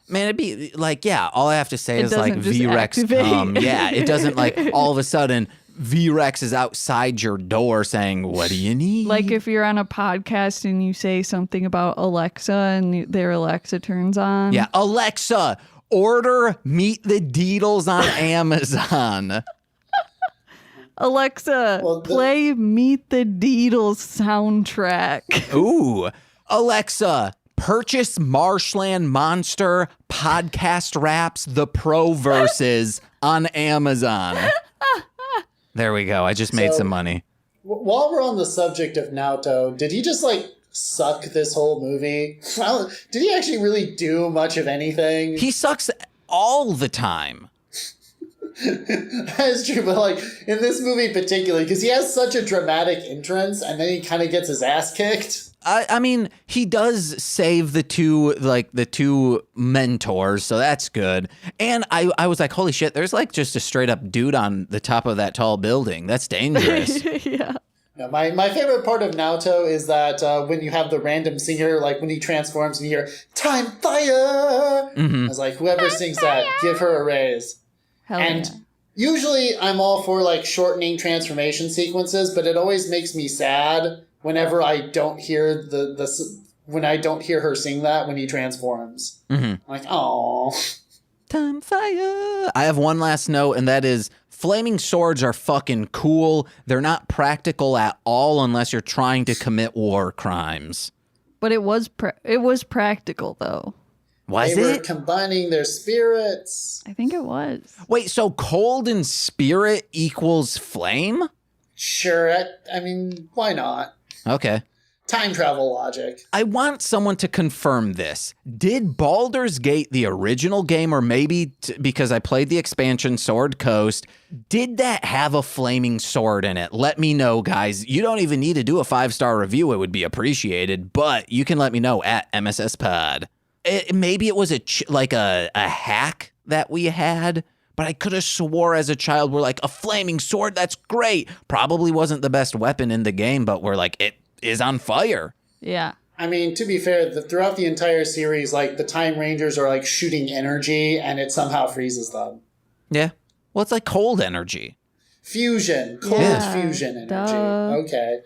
man, it'd be like, yeah, all I have to say is like V-Rex come. Yeah, it doesn't like all of a sudden V-Rex is outside your door saying, what do you need? Like if you're on a podcast and you say something about Alexa and their Alexa turns on. Yeah, Alexa, order Meet the Deedles on Amazon. Alexa, play Meet the Deedles soundtrack. Ooh. Alexa, purchase Marshland Monster Podcast Raps The Pro Verses on Amazon. There we go. I just made some money. While we're on the subject of Naoto, did he just like suck this whole movie? Did he actually really do much of anything? He sucks all the time. That's true, but like in this movie particularly, because he has such a dramatic entrance and then he kind of gets his ass kicked. I mean, he does save the two mentors, so that's good. And I was like, holy shit, there's like just a straight up dude on the top of that tall building. That's dangerous. Yeah. No, my favorite part of Naoto is that when you have the random singer, like when he transforms and you hear, "Time Fire!" I was like, whoever sings that, give her a raise. Hell and yeah. usually I'm all for like shortening transformation sequences, but it always makes me sad whenever I don't hear when I don't hear her sing that when he transforms. I'm like, oh, Time Fire. I have one last note, and that is flaming swords are fucking cool. They're not practical at all unless you're trying to commit war crimes. But it was practical though. Was they were it? combining their spirits. I think it was. Wait, so cold and spirit equals flame? Sure, I mean, why not? Okay. Time travel logic. I want someone to confirm this. Did Baldur's Gate, the original game, or maybe because I played the expansion Sword Coast, did that have a flaming sword in it? Let me know, guys. You don't even need to do a 5-star review. It would be appreciated, but you can let me know at MSS Pod. Maybe it was a hack that we had, but I could have swore as a child we're like, a flaming sword, that's great. Probably wasn't the best weapon in the game, but we're like, it is on fire. Yeah. I mean, to be fair, throughout the entire series, like the Time Rangers are like shooting energy and it somehow freezes them. Yeah. Well, it's like cold energy. Fusion. Cold fusion energy. Duh. Okay.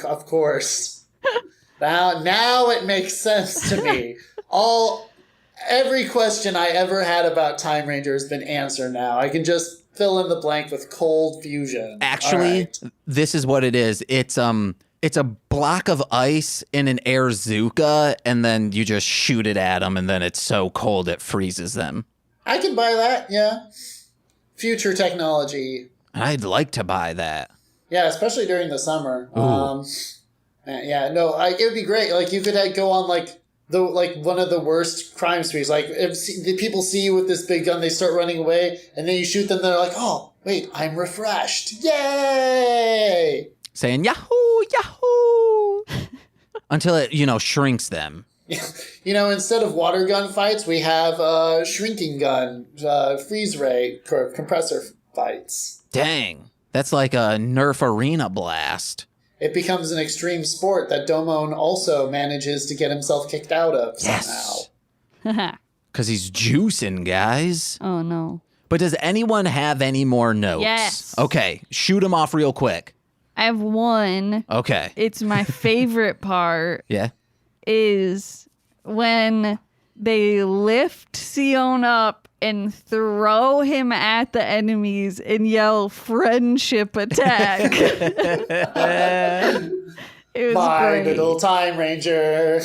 Of course. Now it makes sense to me. Every question I ever had about Time Ranger has been answered now. I can just fill in the blank with cold fusion. Actually, This is what it is. It's a block of ice in an air Zuka, and then you just shoot it at them, and then it's so cold it freezes them. I can buy that, yeah. Future technology. I'd like to buy that. Yeah, especially during the summer. It would be great. Like you could go on like one of the worst crime sprees. Like if people see you with this big gun, they start running away, and then you shoot them. They're like, "Oh, wait, I'm refreshed! Yay!" Saying Yahoo, Yahoo, until it shrinks them. Instead of water gun fights, we have shrinking gun, freeze ray, compressor fights. Dang, that's like a Nerf arena blast. It becomes an extreme sport that Domon also manages to get himself kicked out of somehow. Because he's juicing, guys. Oh, no. But does anyone have any more notes? Yes. Okay, shoot them off real quick. I have one. Okay. It's my favorite part. Yeah. Is when they lift Sion up and throw him at the enemies and yell friendship attack. It was My great. little Time Ranger.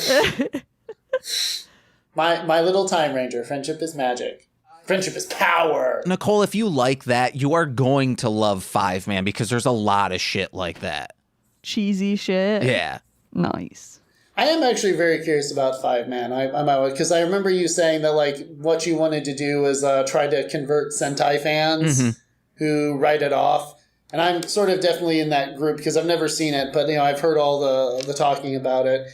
my little Time Ranger. Friendship is magic. Friendship is power. Nicole, if you like that, you are going to love Fiveman because there's a lot of shit like that. Cheesy shit. Yeah. Nice. I am actually very curious about Fiveman. Because I remember you saying that like what you wanted to do is try to convert Sentai fans who write it off. And I'm sort of definitely in that group because I've never seen it, but I've heard all the talking about it.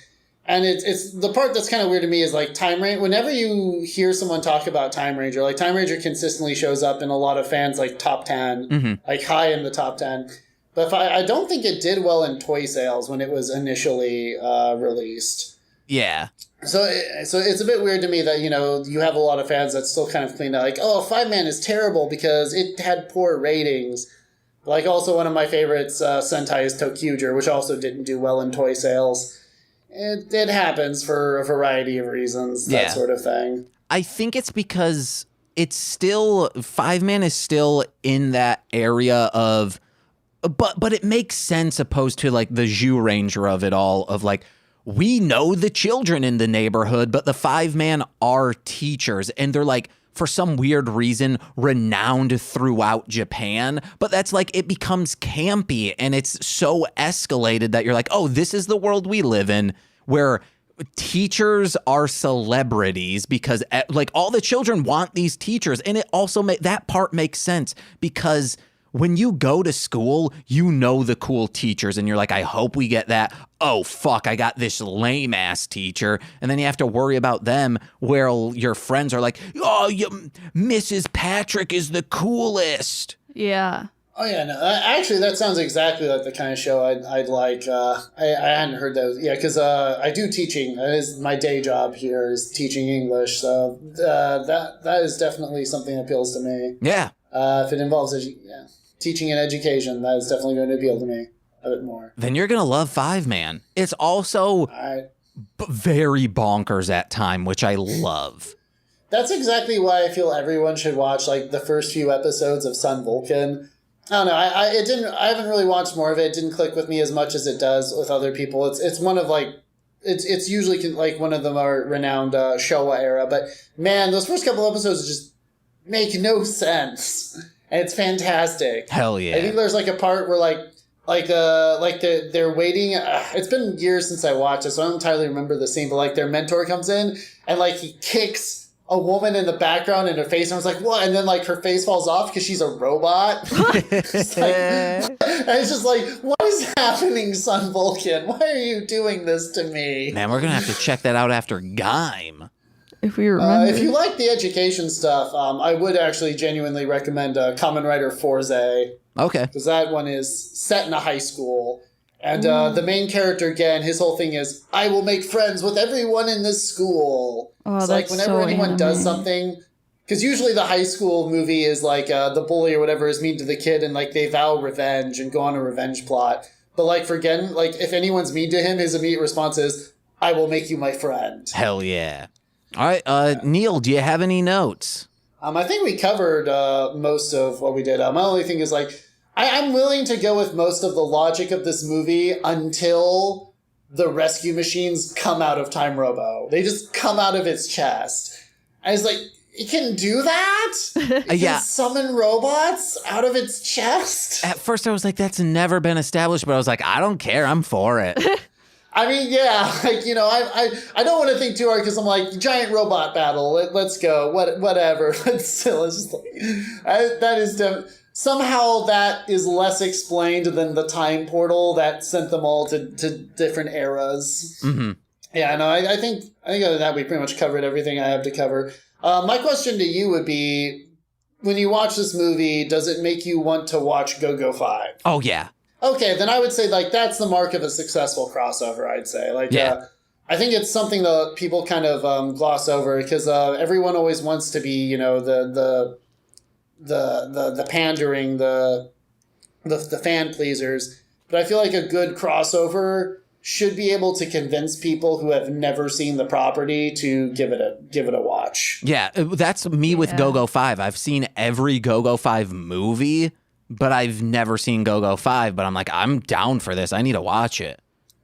And it's the part that's kind of weird to me is like Time Ranger. Whenever you hear someone talk about Time Ranger, like Time Ranger consistently shows up in a lot of fans like top 10, like high in the top 10. But I don't think it did well in toy sales when it was initially released. Yeah. So it's a bit weird to me that, you have a lot of fans that still kind of clean out like, oh, Fiveman is terrible because it had poor ratings. Like also one of my favorites, Sentai is Tokyuger, which also didn't do well in toy sales. It happens for a variety of reasons, that sort of thing. I think it's because it's still, Fiveman is still in that area of, but it makes sense opposed to like the Zyuranger of it all, of like, we know the children in the neighborhood, but the Fiveman are teachers, and they're like, for some weird reason, renowned throughout Japan. But that's like, it becomes campy, and it's so escalated that you're like, oh, this is the world we live in, where teachers are celebrities because like all the children want these teachers. And it also that part makes sense because when you go to school, you know the cool teachers, and you're like, I hope we get that. Oh, fuck, I got this lame-ass teacher. And then you have to worry about them where your friends are like, oh, Mrs. Patrick is the coolest. Yeah. Oh, yeah, no. Actually, that sounds exactly like the kind of show I'd like. I hadn't heard that. Yeah, because I do teaching. That is my day job here, is teaching English. So that is definitely something that appeals to me. Yeah. If it involves teaching and education, that is definitely going to appeal to me a bit more. Then you're going to love Fiveman. It's also very bonkers at time, which I love. That's exactly why I feel everyone should watch like the first few episodes of Sun Vulcan. I don't know. I haven't really watched more of it. It didn't click with me as much as it does with other people. It's one of like, it's usually like one of the more renowned Showa era. But man, those first couple episodes just make no sense. And it's fantastic. Hell yeah. I think there's like a part where they're waiting. It's been years since I watched it, so I don't entirely remember the scene, but like their mentor comes in and like he kicks a woman in the background in her face, and I was like, what? And then like her face falls off because she's a robot. It's like, and it's just like, what is happening, Sun Vulcan? Why are you doing this to me? Man, we're going to have to check that out after Gaim. If we remember. If you like the education stuff, I would actually genuinely recommend Kamen Rider Forze. Okay. Because that one is set in a high school. And the main character, again, his whole thing is, I will make friends with everyone in this school. Oh, it's like whenever anyone does something, because usually the high school movie is like the bully or whatever is mean to the kid and like they vow revenge and go on a revenge plot. But like for Gen, like if anyone's mean to him, his immediate response is, I will make you my friend. Hell yeah. All right, Neil, do you have any notes? I think we covered most of what we did. My only thing is like, I'm willing to go with most of the logic of this movie until the rescue machines come out of Time Robo. They just come out of its chest. I was like, it can do that? It can summon robots out of its chest? At first I was like, that's never been established, but I was like, I don't care. I'm for it. I mean, yeah, like, I don't want to think too hard because I'm like, giant robot battle. Let's go. Whatever. But still, it's just like, somehow that is less explained than the time portal that sent them all to different eras. Mm-hmm. Yeah, no, I think other than that, we pretty much covered everything I have to cover. My question to you would be, when you watch this movie, does it make you want to watch GoGoFive? Oh, yeah. Okay, then I would say, like, that's the mark of a successful crossover, I'd say. Like, I think it's something that people kind of gloss over because everyone always wants to be, the pandering, the fan pleasers. But I feel like a good crossover should be able to convince people who have never seen the property to give it a watch. Yeah, that's me with GoGoFive. I've seen every GoGoFive movie, but I've never seen GoGoFive. But I'm like, I'm down for this. I need to watch it.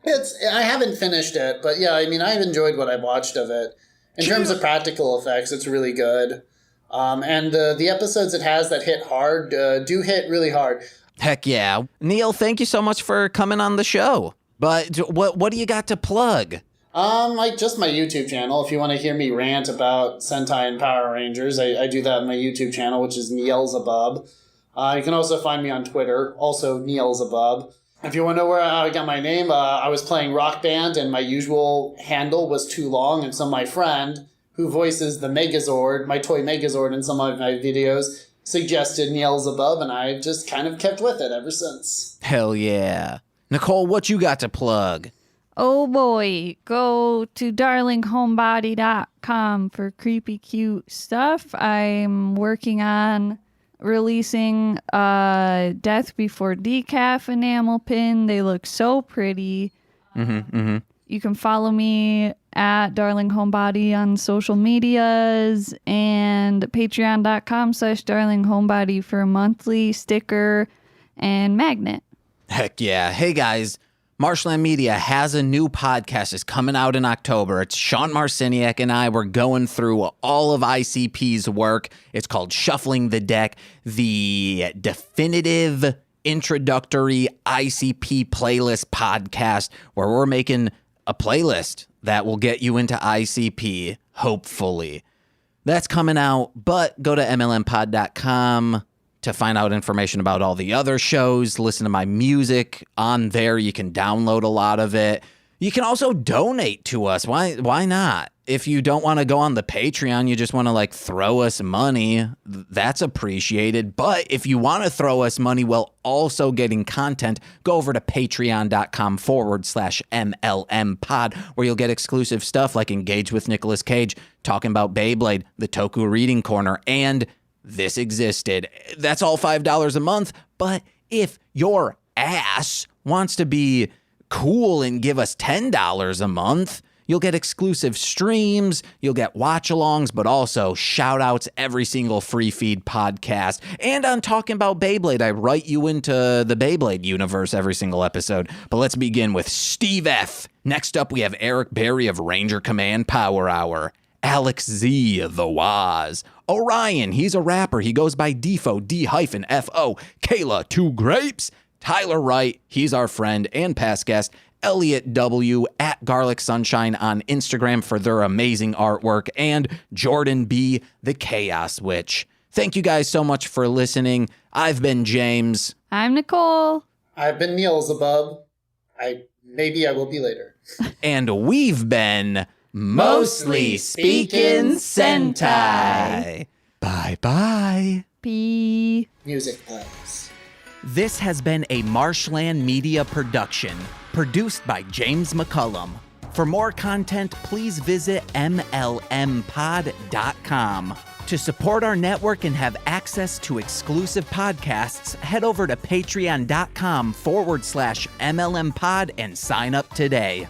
I haven't finished it, but yeah, I mean, I've enjoyed what I've watched of it. In terms of practical effects, it's really good. And the episodes it has that hit hard do hit really hard. Heck yeah. Neil, thank you so much for coming on the show. But what do you got to plug? Like just my YouTube channel. If you want to hear me rant about Sentai and Power Rangers, I do that on my YouTube channel, which is Nielzabub. You can also find me on Twitter, also Nielzabub. If you want to know where I got my name, I was playing Rock Band, and my usual handle was too long, and so my friend, who voices the Megazord, my toy Megazord in some of my videos, suggested Nielzabub, and I just kind of kept with it ever since. Hell yeah. Nicole, what you got to plug? Oh boy, go to darlinghomebody.com for creepy cute stuff. I'm working on releasing Death Before Decaf enamel pin. They look so pretty. You can follow me at Darling Homebody on social medias and patreon.com/Darling Homebody for a monthly sticker and magnet. Heck yeah. Hey guys, Marshland Media has a new podcast. It's coming out in October. It's Sean Marciniak and I. We're going through all of ICP's work. It's called Shuffling the Deck, the definitive introductory ICP playlist podcast, where we're making a playlist that will get you into ICP, hopefully. That's coming out, but go to mlmpod.com to find out information about all the other shows. Listen to my music on there. You can download a lot of it. You can also donate to us. Why not? If you don't want to go on the Patreon, you just want to like throw us money, that's appreciated. But if you want to throw us money while also getting content, go over to patreon.com/MLM pod, where you'll get exclusive stuff like Engage with Nicolas Cage, talking about Beyblade, the Toku Reading Corner, and This Existed. That's all $5 a month. But if your ass wants to be cool and give us $10 a month, you'll get exclusive streams, you'll get watch-alongs, but also shout-outs every single free feed podcast. And on Talking About Beyblade, I write you into the Beyblade universe every single episode. But let's begin with Steve F. Next up, we have Eric Berry of Ranger Command Power Hour. Alex Z, The Waz. Orion, he's a rapper. He goes by Defo, D-F-O. Kayla, 2 Grapes. Tyler Wright, he's our friend and past guest. Elliot W. at Garlic Sunshine on Instagram for their amazing artwork. And Jordan B, the Chaos Witch. Thank you guys so much for listening. I've been James. I'm Nicole. I've been Nielzabub. Maybe I will be later. And we've been Mostly Speaking Sentai. Bye-bye. P. Music plays. This has been a Marshland Media production, produced by James McCollum. For more content, please visit mlmpod.com. To support our network and have access to exclusive podcasts, head over to patreon.com/MLMpod and sign up today.